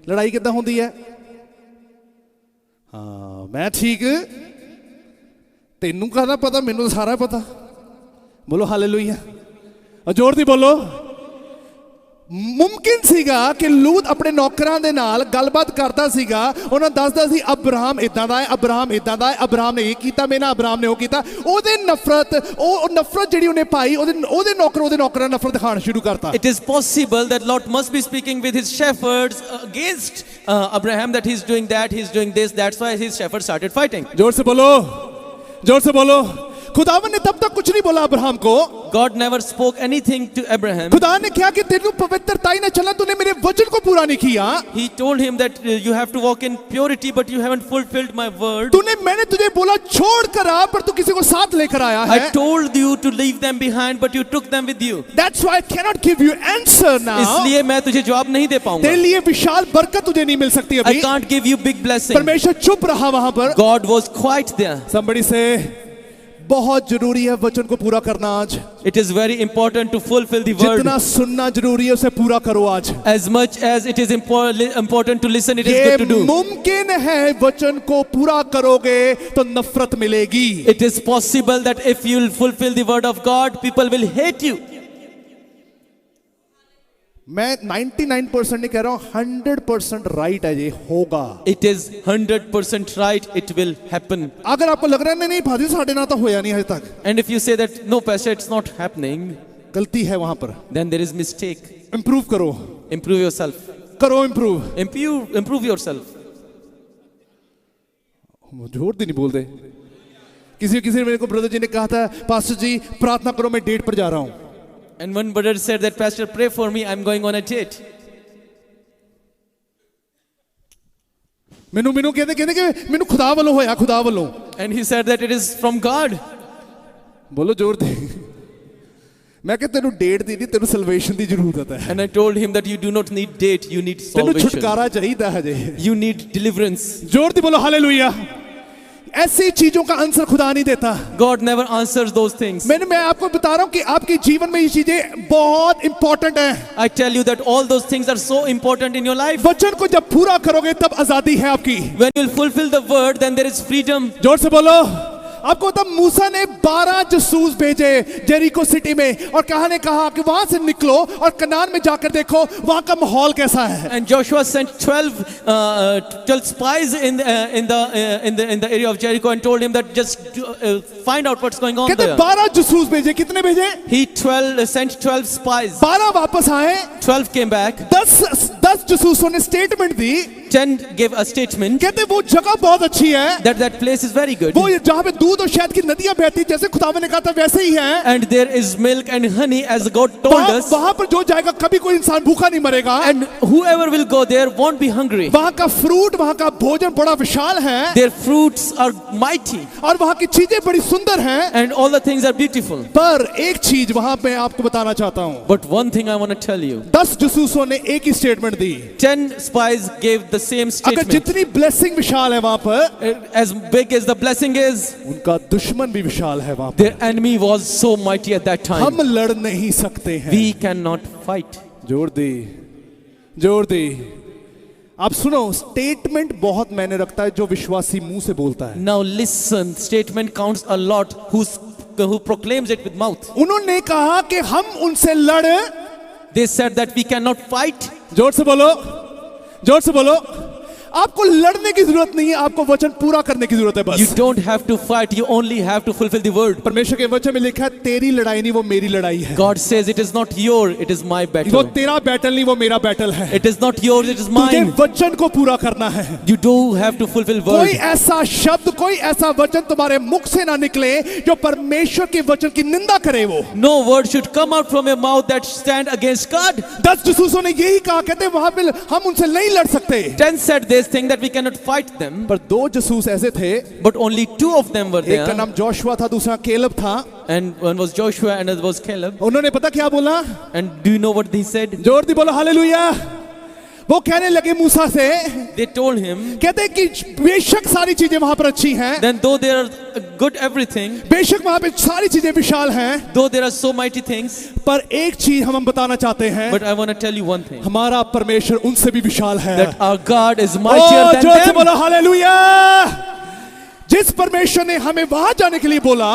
लड़ाई कितना होती है? हाँ, मैं ठीक, तेनू कहना पता, मैनू सारा पता। बोलो हालेलुया। और जोर दी बोलो। मुमकिन सीगा कि लूत अपने नौकरां दे नाल गलबात करता सीगा, उन्हां दसदा सी अब्राहम इदां दा है, अब्राहम इदां दा है, अब्राहम ने ये कीता, मेरा अब्राहम ने वो कीता। ओदे नफरत, ओ नफरत जिहड़ी उन्हें पाई, ओदे नौकरां नफरत दिखाना शुरू करता।
It is possible that Lot must be speaking with his shepherds against Abraham, that he's doing that, he's doing this. That's why his shepherds started fighting.
जोर से बोलो, जोर से बोलो। खुदावन ने तब तक कुछ नहीं बोला अब्राहम को।
God never spoke anything to Abraham.
खुदा ने क्या कि तेरे पवित्रताई ना चला, तूने मेरे वचन को पूरा नहीं किया।
He told him that you have to walk in purity, but you haven't fulfilled my word.
मैंने तुझे बोला छोड़ कर आ, पर तू किसी को साथ लेकर आया है।
I told you to leave them behind, but you took them with you.
That's why I cannot give you answer now.
इसलिए मैं तुझे जवाब नहीं दे पाऊंगा.
तेरे लिए विशाल बरकत तुझे नहीं मिल सकती
I
अभी।
can't give you big blessing.
परमेश्वर चुप रहा वहां पर।
God was quiet there.
Somebody say, बहुत जरूरी है वचन को पूरा करना आज।
It is very important to fulfill the word.
जितना सुनना जरूरी है उसे पूरा करो आज।
As much as it is important to listen, it is
ये
good to do.
मुमकिन है वचन को पूरा करोगे तो नफरत मिलेगी।
It is possible that if you will fulfill the word of God, people will hate you.
मैं 99% नहीं कह रहा हूं, 100% राइट है, ये होगा।
It is 100% right, it will happen.
अगर आपको लग रहा है नहीं भाजी साढ़े ना तो होया नहीं आज तक,
And if you say that, no pastor, it's not happening,
गलती है वहां पर।
then there is mistake.
Improve करो,
Improve yourself.
करो इंप्रूव।
Improve yourself.
जोर दी नहीं बोल दे। किसी ने मेरे को ब्रदर जी ने कहा था, पास्टर जी प्रार्थना करो मैं डेट पर जा रहा हूं।
And one brother said that, pastor, pray for me, I'm going on a date.
मैनू कहते कि मैनू खुदा वालों होया, खुदा वालों।
And he said that it is from God.
बोलो जोर दे। मैं कहता तेनू डेट दी नहीं, तेनू सल्वेशन दी जरूरत है।
And I told him that you do not need date, you need
तेनू
salvation.
छुटकारा चाहिए है।
You need deliverance.
जोर दी बोलो हालेलुया। ऐसी चीजों का आंसर खुदा नहीं देता।
God never answers those things.
मैं आपको बता रहा हूं कि आपके जीवन में ये चीजें बहुत इंपॉर्टेंट हैं।
I tell you that all those things are so important in your life.
वचन को जब पूरा करोगे तब आजादी है आपकी।
When you will fulfill the word, then there is freedom.
जोर से बोलो। आपको तब मूसा ने 12 जासूस भेजे जेरिको सिटी में और कहा कि वहां से निकलो और कनान में जाकर देखो वहां का माहौल कैसा है।
And Joshua sent 12 spies in the area of Jericho and told him that just find out what's going on
कहते
there.
12 जासूस भेजे, कितने भेजे?
He sent 12 spies.
12 वापस आए,
12 came back.
10 जासूसों ने statement the.
10 gave a statement
कहते वो जगह बहुत अच्छी है,
that place is very good.
वो जहाँ पे दूध और शहद की नदियां बहती जैसे खुदावन ने कहा था वैसे ही है।
And there is milk and honey as God told us.
वहां पर जो जाएगा कभी कोई इंसान भूखा नहीं मरेगा।
And whoever will go there won't be hungry.
वहां का फ्रूट, वहां का भोजन बड़ा विशाल है।
Their fruits are mighty.
और वहां की चीजें बड़ी सुंदर हैं।
And all the things are beautiful.
पर एक चीज वहां पे आपको बताना चाहता हूं।
But one thing I want to tell you.
10 जासूसों ने एक ही statement the.
10 spies gave the same statement.
अगर जितनी ब्लेसिंग विशाल है वहां पर,
as big as the blessing is,
उनका दुश्मन भी विशाल है वहां पर।
their enemy was so mighty at that time.
हम लड़ नहीं सकते हैं।
We cannot fight.
जोर दे। आप सुनो, स्टेटमेंट बहुत मायने रखता है जो विश्वासी मुंह से बोलता है।
Now listen, statement counts a lot who proclaims it with mouth.
उन्होंने कहा कि हम उनसे लड़,
They said that we cannot fight.
जोर से बोलो। आपको लड़ने की जरूरत नहीं है, आपको वचन पूरा करने की जरूरत है बस।
You don't have to fight, you only have to fulfill the word.
परमेश्वर के वचन में लिखा है तेरी लड़ाई नहीं वो मेरी लड़ाई है।
God says it is not your, it is my
वो
battle.
तेरा बैटल नहीं वो मेरा बैटल है।
It is not yours, it is
तुझे
mine.
वचन को पूरा करना है।
You do have to fulfill
कोई
word.
ऐसा शब्द, कोई ऐसा वचन तुम्हारे मुख से ना निकले जो परमेश्वर के वचन की निंदा करे। वो
No word should come out from your mouth that stand against God.
10 जासूसों ने यही कहा, कहते वहां पे हम उनसे नहीं लड़ सकते।
10 said this thing that we cannot fight them,
पर 2 जासूस ऐसे थे,
but only 2 of them were
एक का
there.
नाम जोशुआ था, दूसरा केलब था।
And one was Joshua and another was Caleb.
उन्होंने पता क्या बोला?
And do you know what they said?
जोर दी बोलो हालेलुया। वो कहने लगे मूसा से,
They told him,
कहते कि बेशक सारी चीजें वहां पर अच्छी हैं,
then though there are good everything,
बेशक वहां पे सारी चीजें विशाल हैं,
though there are so mighty things,
पर एक चीज हम बताना चाहते हैं,
but I want to tell you one thing,
हमारा परमेश्वर उनसे भी विशाल है।
that our God is mightier than
जोर से
them.
बोलो हालेलुया। जिस परमेश्वर ने हमें वहां जाने के लिए बोला,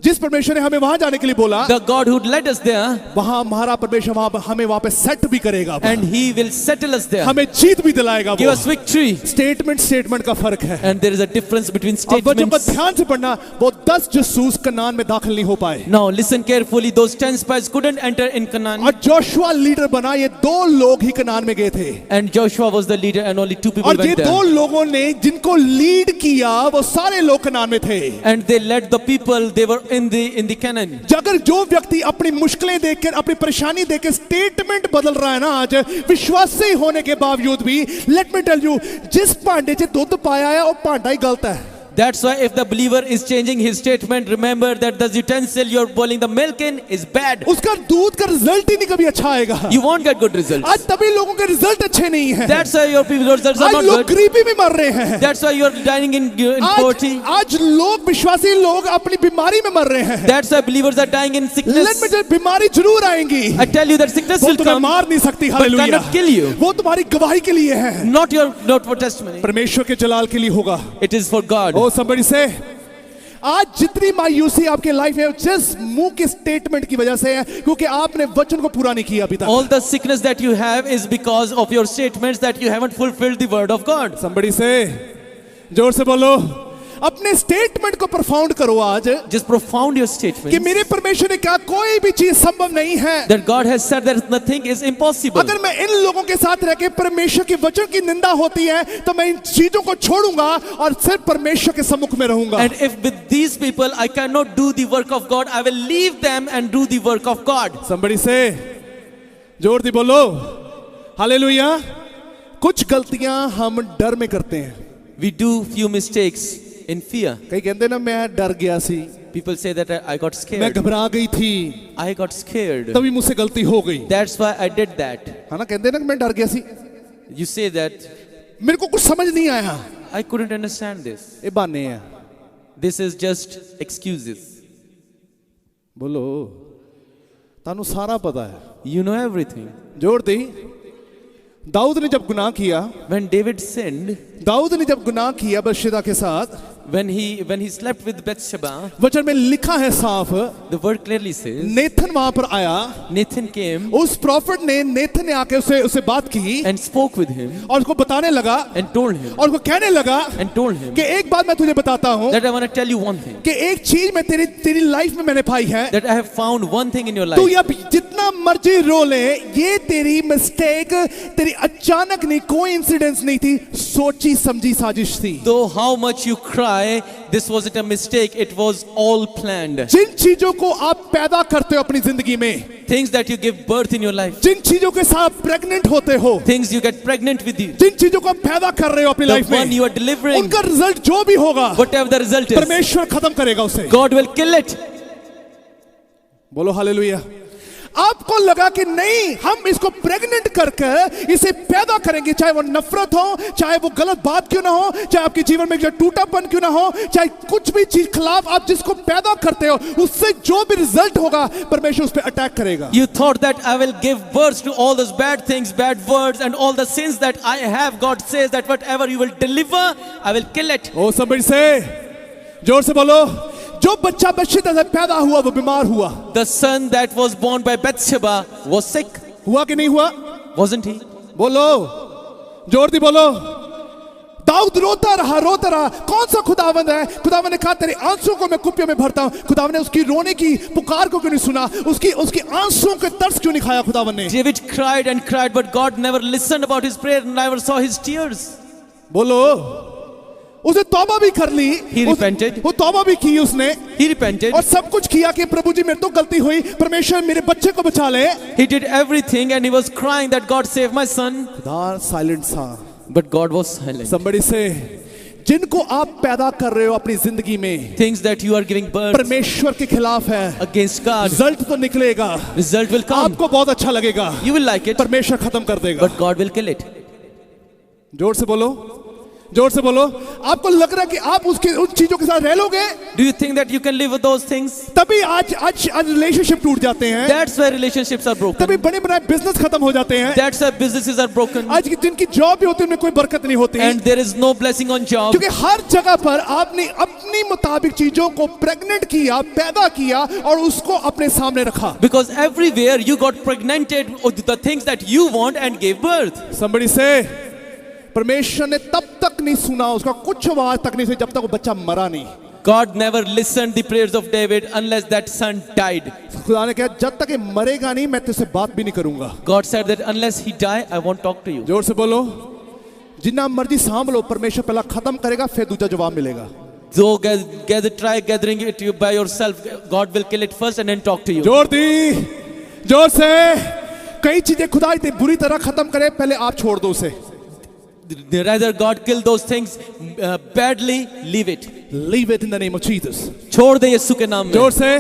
जिस परमेश्वर ने हमें वहां जाने के लिए बोला,
The God who led us there,
वहां हमारा परमेश्वर हमें वहां पे सेट भी करेगा,
and He will settle us there,
हमें जीत भी दिलाएगा।
give us victory.
स्टेटमेंट का फर्क है।
And there is a difference between
अब बच्चों को
statements.
ध्यान से पढ़ना, वो 10 जासूस कनान में दाखिल नहीं हो पाए
Now listen carefully. Those 10 spies couldn't enter in Canaan,
और जोशुआ लीडर बना। ये 2 लोग ही कनान में गए थे
and Joshua was the leader, and only 2 people
और ये
went
2
there.
लोगों ने जिनको लीड किया वो सारे लोग कनान में थे।
And they led the people. They were in the Canaan.
अगर जो व्यक्ति अपनी मुश्किलें देखकर, अपनी परेशानी देखकर स्टेटमेंट बदल रहा है ना आज, विश्वासी होने के बावजूद भी, लेट मी टेल यू, जिस भांडे से दूध पाया है वो भांडा ही गलत है।
That's why if the believer is changing his statement, remember that the utensil you're boiling the milk in is bad.
उसका दूध का रिजल्ट ही नहीं कभी अच्छा आएगा।
You won't get good results.
आज तभी लोगों के रिजल्ट अच्छे नहीं हैं।
That's why your people results are
आज
not
लोग
good.
गरीबी में मर रहे हैं।
That's why you're dying in poverty.
आज लोग विश्वासी लोग अपनी बीमारी में मर रहे हैं।
That's why believers are dying in sickness.
लेकिन मुझे बीमारी जरूर आएंगी।
I tell you that sickness
वो
will
तुम्हें
come,
मार नहीं सकती।
but
hallelujah.
cannot kill you.
वो तुम्हारी गवाही के लिए है।
Not for testimony.
परमेश्वर के जलाल के लिए होगा।
It is for God.
O somebody say, आज जितनी मायूसी आपके लाइफ में जिस मुंह के स्टेटमेंट की वजह से है, क्योंकि आपने वचन को पूरा नहीं किया अभी तक।
All the sickness that you have is because of your statements that you haven't fulfilled the word of God.
somebody say, जोर से बोलो, अपने स्टेटमेंट को परफॉर्म करो आज
Just profound your
कि
statement
मेरे परमेश्वर ने कहा कोई भी चीज संभव नहीं है।
that God has said that nothing is impossible.
अगर मैं इन लोगों के साथ रह के परमेश्वर के वचन की निंदा होती है तो मैं इन चीजों को छोड़ूंगा और सिर्फ परमेश्वर के सम्मुख में रहूंगा।
And if with these people I cannot do the work of God, I will leave them and do the work of God.
somebody say, जोर दी बोलो, हालेलुया। कुछ गलतियां हम डर में करते हैं।
We do few mistakes in fear.
कई कहते ना मैं डर गया सी,
People say that I got
मैं
scared.
घबरा गई थी,
I got scared.
तभी मुझसे गलती हो गई।
That's why I did that.
है ना, कहते ना मैं डर गया सी,
You say that
मेरे को कुछ समझ नहीं आया।
I couldn't understand this.
ये बहाने हैं।
This is just excuses.
बोलो, तानू सारा पता है।
You know everything.
जोर दी, दाऊद ने जब गुनाह किया,
When David sinned,
दाऊद ने जब गुनाह किया बशेबा के साथ,
when he slept with Bathsheba,
वचन में लिखा है साफ,
the word clearly says
Nathan वहां पर आया,
Nathan came
उस प्रॉफिट ने, नेथन ने आके उसे बात की
and spoke with him
और उसको बताने लगा
and told him
और उसको कहने लगा
and told him
कि एक बात मैं तुझे बताता हूं
that I want to tell you one thing,
कि एक चीज मैं तेरी लाइफ में मैंने पाई है।
that I have found one thing in your
तू
life.
अब जितना मर्जी रो ले, ये तेरी मिस्टेक, तेरी अचानक नहीं, कोई इंसिडेंस नहीं थी, सोची समझी साजिश थी।
Though how much you cry, this wasn't a mistake, it was all planned.
जिन चीजों को आप पैदा करते हो अपनी जिंदगी में,
Things that you give birth in your life,
जिन चीजों के साथ प्रेग्नेंट होते हो,
things you get pregnant with you,
जिन चीजों को आप पैदा कर रहे हो अपनी
the
लाइफ
one
में,
you are delivering,
उनका रिजल्ट जो भी होगा
whatever the result is,
परमेश्वर खत्म करेगा उसे।
God will kill it.
बोलो हालेलुया। आपको लगा कि नहीं, हम इसको प्रेग्नेंट करके इसे पैदा करेंगे, चाहे वो नफरत हो, चाहे वो गलत बात क्यों ना हो, चाहे आपके जीवन में जो टूटापन क्यों ना हो, चाहे कुछ भी चीज खिलाफ आप जिसको पैदा करते हो, उससे जो भी रिजल्ट होगा परमेश्वर उस पर अटैक करेगा।
You thought that I will give birth to all those bad things, bad words and all the sins that I have. God says that whatever you will deliver, I will kill it.
O somebody say, जोर से बोलो, जो बच्चा बच्चिता से पैदा हुआ वो बीमार हुआ।
The son that was born by Bathsheba was sick,
हुआ कि नहीं हुआ?
wasn't he?
बोलो, जोर दी बोलो। दाऊद रोता रहा। कौन सा खुदावंद है? खुदावंद ने कहा तेरे आंसुओं को मैं कुप्पियों में भरता हूं। खुदावंद ने उसकी रोने की पुकार को क्यों नहीं सुना? उसकी आंसुओं के तरस क्यों नहीं खाया खुदावंद ने?
David cried and cried, but God never listened about his prayer and never saw his tears.
बोलो, उसे तौबा भी कर ली,
He repented.
वो तौबा भी की उसने
He repented.
और सब कुछ किया कि प्रभु जी मेरे तो गलती हुई, परमेश्वर मेरे बच्चे को बचा ले।
He did everything and he was crying that God save my son.
खुदा साइलेंट था।
But God was silent.
somebody say, जिनको आप पैदा कर रहे हो अपनी जिंदगी में,
Things that you are giving birth
परमेश्वर के खिलाफ है,
against God,
रिजल्ट तो निकलेगा,
result will come.
आपको बहुत अच्छा लगेगा,
You will like it,
परमेश्वर खत्म कर देगा।
but God will kill it.
जोर से बोलो, जोर से बोलो। आपको लग रहा है कि आप उन चीजों के साथ रह लोगे,
Do you think that you can live with those things?
तभी आज रिलेशनशिप टूट जाते हैं,
That's why relationships are broken.
तभी बने बनाए बिजनेस खत्म हो जाते हैं,
That's why businesses are broken.
आज की जिनकी जॉब भी होती है उनमें कोई बरकत नहीं होती,
And there is no blessing on job.
क्योंकि हर जगह पर आपने अपनी मुताबिक चीजों को प्रेग्नेंट किया, पैदा किया और उसको अपने सामने रखा।
Because everywhere you got pregnanted with the things that you want and gave birth.
somebody say, परमेश्वर ने तब तक नहीं सुना, उसका कुछ आवाज तक नहीं सुनी जब तक वो बच्चा मरा नहीं।
God never listened the prayers of David unless that son died.
खुदा ने कहा जब तक ये मरेगा नहीं मैं तुझसे बात भी नहीं करूंगा।
God said that unless he die, I won't talk to you.
जोर से बोलो, जितना मर्जी सांभ लो, परमेश्वर पहला खत्म करेगा फिर दूसरा जवाब मिलेगा।
So try gathering it you by yourself. God will kill it first and then talk to you.
जोर दी, जोर से। कई चीजें खुदा इतनी बुरी तरह खत्म करे, पहले आप छोड़ दो उसे।
rather God kill those things badly, leave it.
Leave it in the name of Jesus.
छोड़ दे यीशु के नाम में.
जोर से.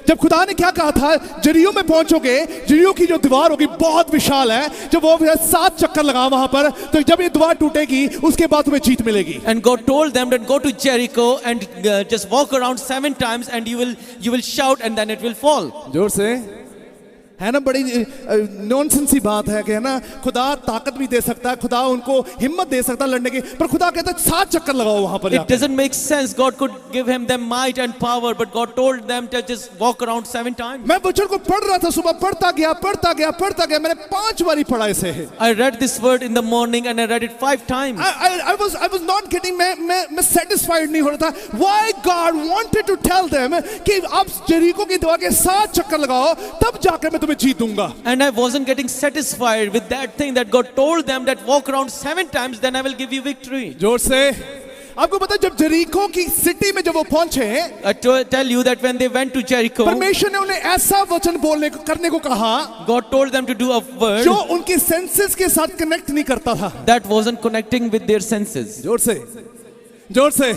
जब खुदा ने क्या कहा था, जरियो में पहुंचोगे, जरियो की जो दीवार होगी बहुत विशाल है, जब वो 7 चक्कर लगा वहां पर, तो जब ये दीवार टूटेगी उसके बाद तुम्हें जीत मिलेगी.
And God told them that go to Jericho and just walk around 7 times and you will shout and then it will fall.
जोर से. है ना, बड़ी नॉनसेंस सी बात है कि है ना, खुदा ताकत भी दे सकता है, खुदा उनको हिम्मत दे सकता है लड़ने की, पर खुदा कहता है 7 चक्कर लगाओ वहां पर.
It doesn't make sense. God could give them might and power, but God told them to just walk around 7 times.
मैं वचन को पढ़ रहा था सुबह, पढ़ता गया, मैंने 5 बारी पढ़ा इसे.
I read this word in the morning and I read it 5 times.
I was not getting, मैं satisfied नहीं हो रहा था. Why God wanted to tell them कि आप जरीको की दीवार के 7 चक्कर लगाओ, तब जाकर मैं तुम्हें जीत दूंगा.
And I wasn't getting satisfied with that thing that God told them that walk around 7 times, then I will give you victory.
जोर से. आपको पता है जब जरीको की सिटी में जब वो पहुंचे,
I tell you that when they went to Jericho,
परमेश्वर ने उन्हें ऐसा वचन करने को कहा,
God told them to do a word
जो उनकी सेंसेस के साथ कनेक्ट नहीं करता था.
that wasn't connecting with their senses.
जोर से.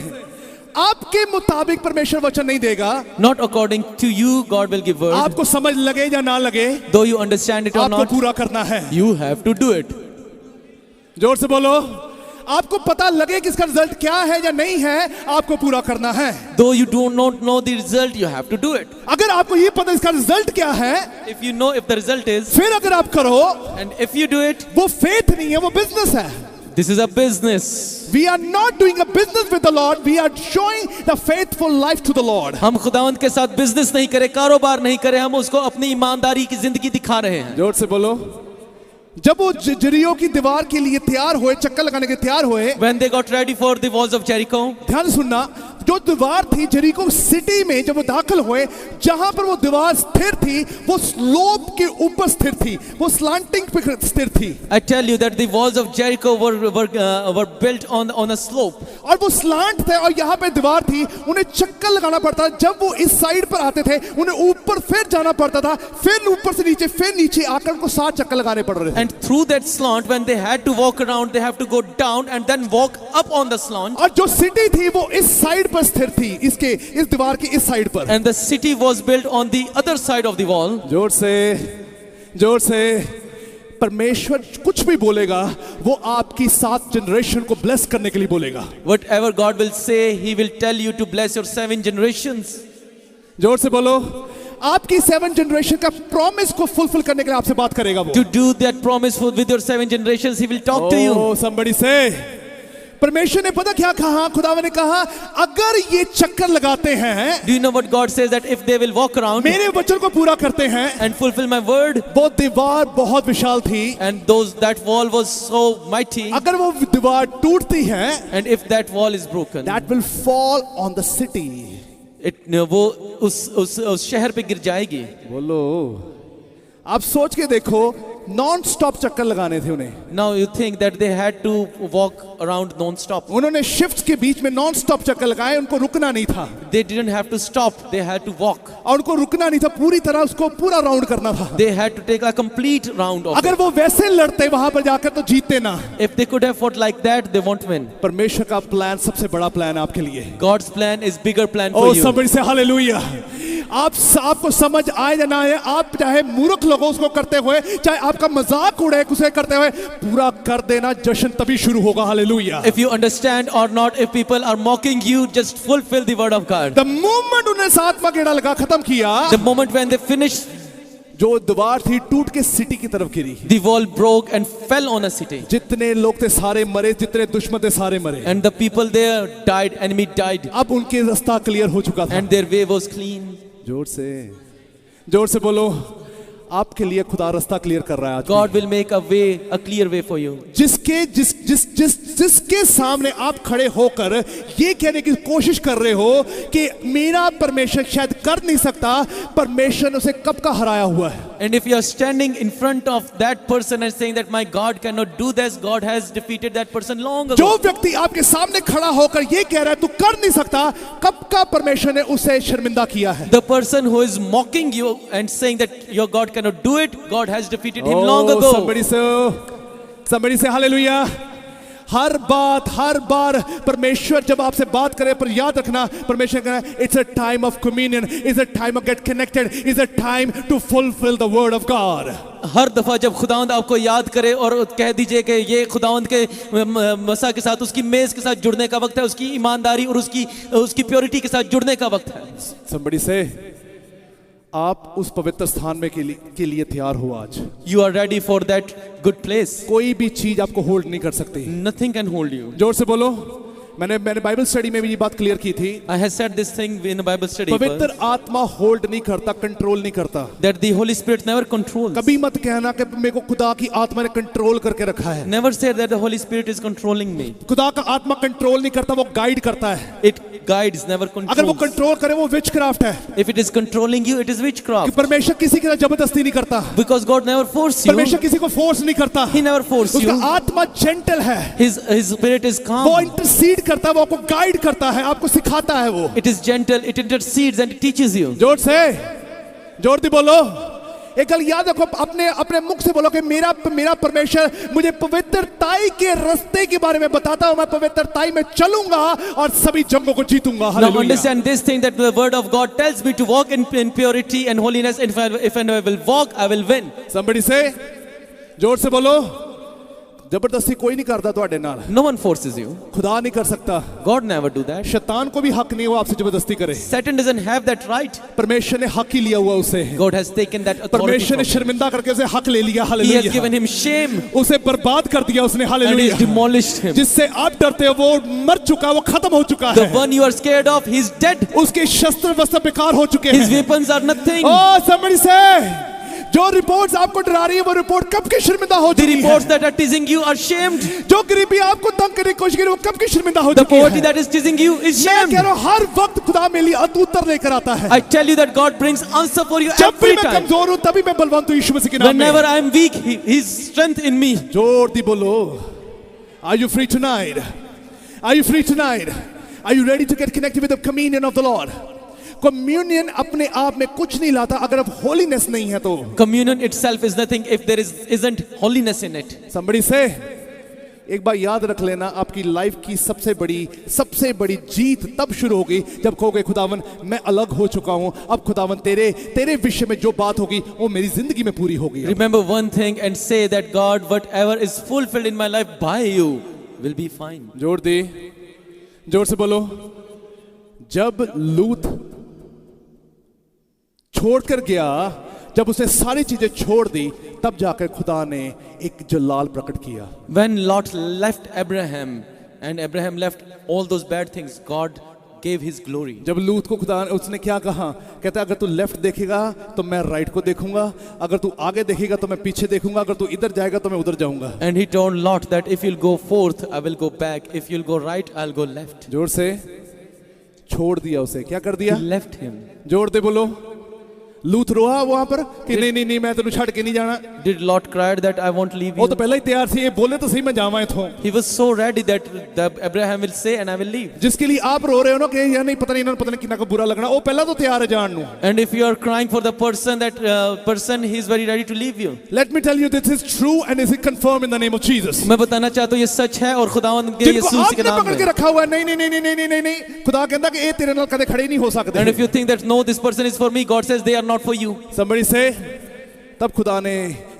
आपके मुताबिक परमेश्वर वचन नहीं देगा.
Not according to you, God will give word.
आपको समझ लगे या ना लगे,
Though you understand it or
आपको
not,
पूरा करना है.
you have to do it.
जोर से बोलो. आपको पता लगे कि इसका रिजल्ट क्या है या नहीं है, आपको पूरा करना है.
Though you do not know the result, you have to do it.
अगर आपको ये पता इसका रिजल्ट क्या है,
If you know if the result is,
फिर अगर आप करो,
and if you do it,
वो फेथ नहीं है, वो बिजनेस है.
this is a business.
We are not doing a business with the Lord. We are showing the faithful life to the Lord.
हम खुदावंद के साथ बिजनेस नहीं करे, कारोबार नहीं करे, हम उसको अपनी ईमानदारी की जिंदगी दिखा रहे हैं.
जोर से बोलो. जब वो जरियो की दीवार के लिए तैयार हुए, चक्कर लगाने के तैयार हुए,
When they got ready for the walls of Jericho,
ध्यान सुनना, जो दीवार थी जरीको सिटी में, जब वो दाखिल हुए, जहां पर वो दीवार स्थिर थी, वो स्लोप के ऊपर स्थिर थी, वो स्लांटिंग पे स्थिर थी.
I tell you that the walls of Jericho were built on a slope.
और वो स्लांट थे और यहाँ पे दीवार थी, उन्हें चक्कर लगाना पड़ता. जब वो इस साइड पर आते थे, उन्हें ऊपर फिर जाना पड़ता था, फिर ऊपर से नीचे, फिर नीचे आकर उनको 7 चक्कर लगाने पड़ रहे थे.
And through that slant, when they had to walk around, they have to go down and then walk up on the slant.
और जो सिटी थी वो इस साइड पर स्थिर थी, इस दीवार की इस साइड पर.
And the city was built on the other side of the wall.
जोर से. परमेश्वर कुछ भी बोलेगा, वो आपकी 7 जनरेशन को ब्लेस करने के लिए बोलेगा.
Whatever God will say, He will tell you to bless your 7 generations.
जोर से बोलो. आपकी 7 जनरेशन का प्रॉमिस को फुलफिल करने के लिए आपसे बात करेगा वो.
To do that promise with your 7 generations, He will talk to you.
Oh, somebody say. परमेश्वर ने पता क्या कहा, खुदावन ने कहा, अगर ये चक्कर लगाते हैं,
Do you know what God says, that if they will walk around
मेरे वचन को पूरा करते हैं,
and fulfill my word,
वो दीवार बहुत विशाल थी,
and that wall was so mighty,
अगर वो दीवार टूटती है,
and if that wall is broken,
that will fall on the city.
वो उस शहर पे गिर जाएगी.
बोलो. आप सोच के देखो, नॉन स्टॉप चक्कर लगाने थे उन्हें.
Now you think that they had to walk around non-stop.
उन्होंने शिफ्ट्स के बीच में नॉन स्टॉप चक्कर लगाए, उनको रुकना नहीं था.
They didn't have to stop, they had to walk.
और उनको रुकना नहीं था, पूरी तरह उसको पूरा राउंड करना था.
They had to take a complete round of
अगर
it.
वो वैसे लड़ते वहां पर जाकर तो जीतते ना.
If they could have fought like that, they won't win.
परमेश्वर का प्लान सबसे बड़ा प्लान आपके लिए.
God's plan is bigger plan for
O
you.
सबसे से हालेलुया. आपको समझ आए या ना आए, आप चाहे मूर्ख लोगों उसको करते हुए, चाहे आपका मजाक उड़े उसे करते हुए, पूरा कर देना. जश्न तभी शुरू होगा. Hallelujah.
If you understand or not, if people are mocking you, just fulfill the word of God.
The moment उन्हें 7वां गेड़ा लगा, खत्म किया,
The moment when they finished,
जो दीवार थी टूट के सिटी की तरफ गिरी.
the wall broke and fell on a city.
जितने लोग थे सारे मरे, जितने दुश्मन थे सारे मरे.
And the people there died, enemy died,
अब उनके रास्ता क्लियर हो चुका था.
and their way was clean.
जोर से बोलो. आपके लिए खुदा रास्ता क्लियर कर रहा है आज.
God will make a clear way for you.
जिसके सामने आप खड़े होकर ये कहने की कोशिश कर रहे हो कि मेरा परमेश्वर शायद कर नहीं सकता, परमेश्वर ने उसे कब का हराया हुआ है.
And if you are standing in front of that person and saying that my God cannot do this, God has defeated that person long ago.
जो व्यक्ति आपके सामने खड़ा होकर ये कह रहा है तू कर नहीं सकता, कब का परमेश्वर ने उसे शर्मिंदा किया है.
The person who is mocking you and saying that your God cannot do it, God has defeated him long ago.
Somebody say hallelujah. हर बार परमेश्वर जब आपसे बात करे, पर याद रखना परमेश्वर कहना it's a time of communion, it's a time of get connected, it's a time to fulfil the word of God.
हर दफा जब खुदावंद आपको याद करे और कह दीजिए कि ये खुदावंद के मसा के साथ, उसकी मेज के साथ जुड़ने का वक्त है, उसकी ईमानदारी और उसकी प्योरिटी के साथ जुड़ने का वक्त है।
Somebody say, आप उस पवित्र स्थान में के लिए तैयार हो आज।
You are ready for that good place.
कोई भी चीज आपको होल्ड नहीं कर सकती।
Nothing can hold you.
जोर से बोलो। मैंने बाइबल स्टडी में भी ये बात क्लियर की थी।
I have said this thing in a Bible study.
पवित्र आत्मा होल्ड नहीं करता, कंट्रोल नहीं करता।
That the Holy Spirit never controls.
कभी मत कहना कि मेरे को खुदा की आत्मा ने कंट्रोल करके रखा है।
Never say that the Holy Spirit is controlling me.
खुदा का आत्मा कंट्रोल नहीं करता, वो गाइड करता है।
It guides, never controls.
अगर वो कंट्रोल करे वो विचक्राफ्ट है।
If it is controlling you, it is witchcraft.
परमेश्वर किसी के साथ जबरदस्ती नहीं करता।
Because God never forces you.
परमेश्वर किसी को फोर्स नहीं करता।
He never forces you.
उसका आत्मा जेंटल है।
His spirit is calm.
वो इंटरसीड करता है, वो आपको गाइड करता है, आपको सिखाता है वो।
It is gentle, it intercedes and it teaches you.
जोर से, जोर दी बोलो। एक गल याद रखो, अपने मुख से बोलो कि मेरा परमेश्वर मुझे पवित्रताई के रास्ते के बारे में बताता है, मैं पवित्रताई में चलूंगा और सभी जंगों को जीतूंगा।
Now understand this thing, that the word of God tells me to walk in purity and holiness, and if I will walk, I will win.
Somebody say, जोर से बोलो। जबरदस्ती कोई नहीं करता ਤੁਹਾਡੇ ਨਾਲ।
No one forces you.
खुदा नहीं कर सकता।
God never do that.
शैतान को भी हक नहीं, वो आपसे जबरदस्ती करे।
Satan doesn't have that right.
परमेश्वर ने हक ही लिया हुआ उसे।
God has taken that authority.
परमेश्वर ने शर्मिंदा करके उसे हक ले लिया।
He
hallelujah.
has given him shame.
उसे बर्बाद कर दिया उसने।
And he
hallelujah.
has demolished him.
जिससे आप डरते हो वो मर चुका, वो खत्म हो चुका
The
है।
one you are scared of, he's dead.
उसके शस्त्र वस्त्र बेकार हो चुके
His
हैं।
weapons are nothing.
Oh, somebody say, जो रिपोर्ट्स आपको डरा रही है वो रिपोर्ट कब की शर्मिंदा हो
The
चुकी
reports
है।
that are teasing you are shamed.
जो गरीबी आपको तंग करने की कोशिश कर रही है वो कब की शर्मिंदा हो
The
चुकी
poverty
है।
that is teasing you is
मैं
shamed.
कह रहा हूँ हर वक्त खुदा मेरे लिए अतुत्तर लेकर आता है।
I tell you that God brings answer for you
जब भी
every
मैं
time.
कमजोर हूँ तभी मैं बलवंत हूँ यीशु मसीह के नाम
Whenever
में।
I am weak, His strength in me.
जोर दी बोलो। Are you free tonight? Are you free tonight? Are you ready to get connected with the communion of the Lord? Communion अपने आप में कुछ नहीं लाता अगर अब होलीनेस नहीं है तो।
Communion itself is nothing if there isn't holiness in it.
Somebody say, एक बार याद रख लेना, आपकी लाइफ की सबसे बड़ी जीत तब शुरू होगी जब कहोगे खुदावन मैं अलग हो चुका हूं, अब खुदावन तेरे विषय में जो बात होगी वो मेरी जिंदगी में पूरी होगी।
Remember one thing and say that God, whatever is fulfilled in my life by you will be fine.
जोर से बोलो। जब लूत छोड़कर गया, जब उसने सारी चीजें छोड़ दी, तब जाकर खुदा ने एक जलाल प्रकट किया।
When Lot left Abraham and Abraham left all those bad things, God gave his glory.
जब लूत को खुदा उसने क्या कहा, कहता अगर तू लेफ्ट देखेगा तो मैं राइट को देखूंगा, अगर तू आगे देखेगा तो मैं पीछे देखूंगा, अगर तू इधर जाएगा तो मैं उधर जाऊंगा।
And he told Lot that if you'll go forth, I will go back. If you'll go right, I'll go left.
जोर से, छोड़ दिया उसे। क्या कर दिया?
He left him.
जोर दे बोलो। लूत रोहा वहां पर कि नहीं मैं तेनू छड़ के नहीं जाना।
Did Lot cry that I won't leave
वो
you?
तो पहले ही तैयार थी, ये बोले तो सही मैं जावा इथों।
He was so ready that Abraham will say and I will leave.
जिसके लिए आप रो रहे हो ना कि यार नहीं पता नहीं कितना को बुरा लगना, वो पहला तो तैयार है जान नू।
And if you are crying for the person, that person, he is very ready to leave you.
Let me tell you this is true and is confirmed in the name of Jesus।
मैं बताना चाहता हूँ ये सच है और खुदावंद के
जिनको
यीशु के
आपने
नाम
पकड़ के
में।
रखा हुआ है, नहीं, खुदा कहता कि ये तेरे नाल कदे खड़े नहीं हो सकते।
And if you think that no, this person is for me, God says they are not for you.
Somebody say, तब खुदा ने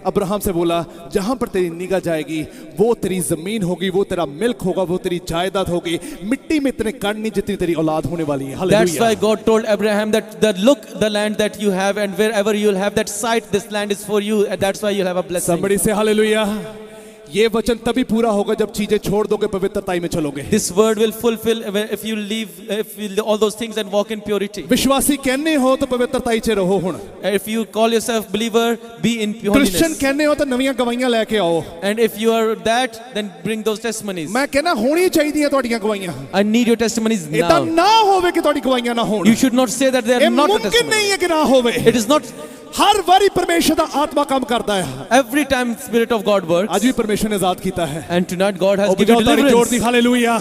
अब्राहम से बोला जहां पर तेरी निगाह जाएगी वो तेरी जमीन होगी, वो तेरा मिल्क होगा, वो तेरी जायदाद होगी, मिट्टी में इतने कण नहीं जितनी तेरी औलाद होने वाली है। Hallelujah.
That's why God told Abraham that look the land that you have, and wherever you will have that sight, this land is for you, and that's why you'll have a blessing.
Somebody say hallelujah। ये वचन तभी पूरा होगा जब चीजें छोड़ दोगे, पवित्रताई में चलोगे।
This word will fulfill if you leave all those things and walk in purity.
विश्वासी कहने हो तो पवित्रताई च रहो हुण।
If you call yourself believer, be in holiness.
Christian कहने हो तो नवीं गवाहियां लेके आओ।
And if you are that, then bring those testimonies.
मैं कहना होनी चाहिए ਤੁਹਾਡੀਆਂ गवाहियां।
I need your testimonies
इतना
now.
ना होवे कि ਤੁਹਾਡੀ गवाहियां ना होण।
You should not say that they are not a
मुमकिन
testimony.
नहीं है कि ना होवे।
It is not.
हर बारी परमेश्वर दा आत्मा काम करता है।
Every time Spirit of God works.
आज भी परमेश्वर ने आजाद कीता है।
And tonight God has
और
given
बजाओ ताली जोर दी
deliverance.
हालेलुया।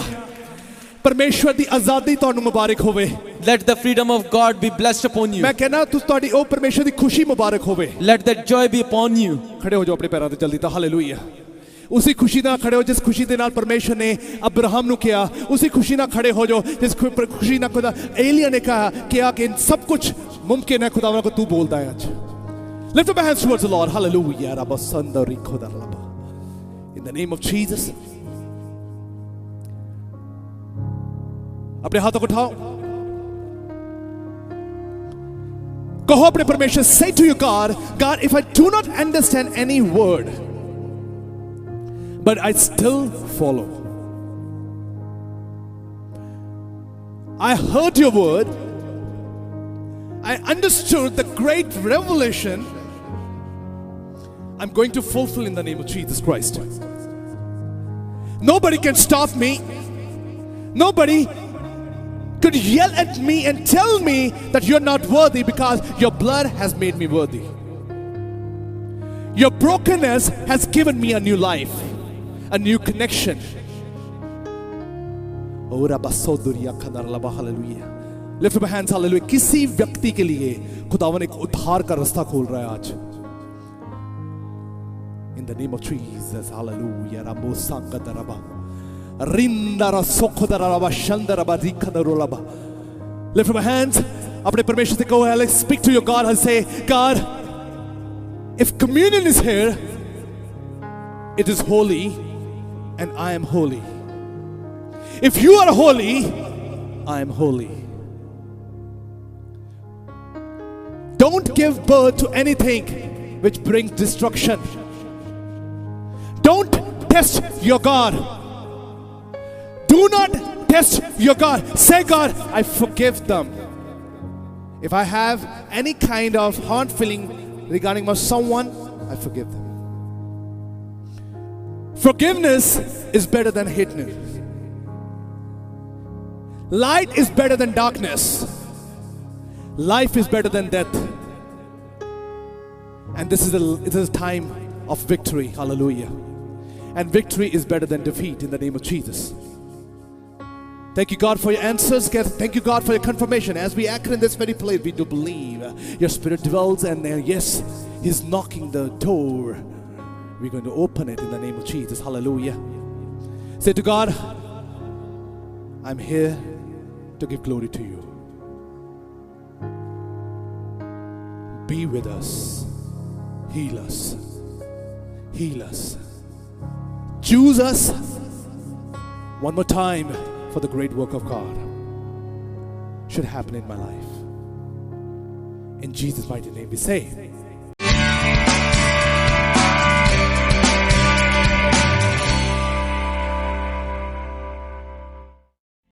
परमेश्वर दी आजादी ਤੁਹਾਨੂੰ मुबारक होवे।
Let the freedom of God be blessed upon you.
मैं कहना ਤੁਹਾਡੀ ਉਹ परमेश्वर ਦੀ खुशी मुबारक होवे।
Let that joy be upon you.
खड़े हो जाओ अपने पैरों पे जल्दी तो हालेलुया। उसी खुशी ना खड़े हो जिस खुशी दे नाल परमेश्वर ने अब्राहम नु किया, उसी खुशी ना खड़े हो जो जिस खुशी ना खुदा एलिया ने कहा कि इन सब कुछ मुमकिन है खुदावन को तू बोलता है आज। Lift up your hands towards the Lord. Hallelujah. In the name of Jesus. अपने हाथों को उठाओ, कहो अपने परमेश्वर, say to your God, God, if I do not understand any word, but I still follow. I heard your word. I understood the great revelation. I'm going to fulfill in the name of Jesus Christ. Nobody can stop me. Nobody could yell at me and tell me that you're not worthy, because your blood has made me worthy. Your brokenness has given me a new life, a new connection. Hallelujah. Lift up your hands, hallelujah. किसी व्यक्ति के लिए खुदावन एक उद्धार का रास्ता खोल रहा है आज. In the name of Jesus, hallelujah. Lift up your hands. अपने परमेश्वर से कहो, let's speak to your God and say, God, if communion is here, it is holy and I am holy. If you are holy, I am holy. Don't give birth to anything which brings destruction. Don't test your God. Do not test your God. Say, God, I forgive them. If I have any kind of hard feeling regarding someone, I forgive them. Forgiveness is better than hatred. Light is better than darkness. Life is better than death. And this is a time of victory. Hallelujah. And victory is better than defeat in the name of Jesus. Thank you, God, for your answers. Thank you, God, for your confirmation. As we anchor in this very place, we do believe your Spirit dwells, and yes, He's knocking the door. We're going to open it in the name of Jesus. Hallelujah. Say to God, I'm here to give glory to you. Be with us. Heal us. Heal us. Choose us one more time for the great work of God should happen in my life. In Jesus' mighty name we say.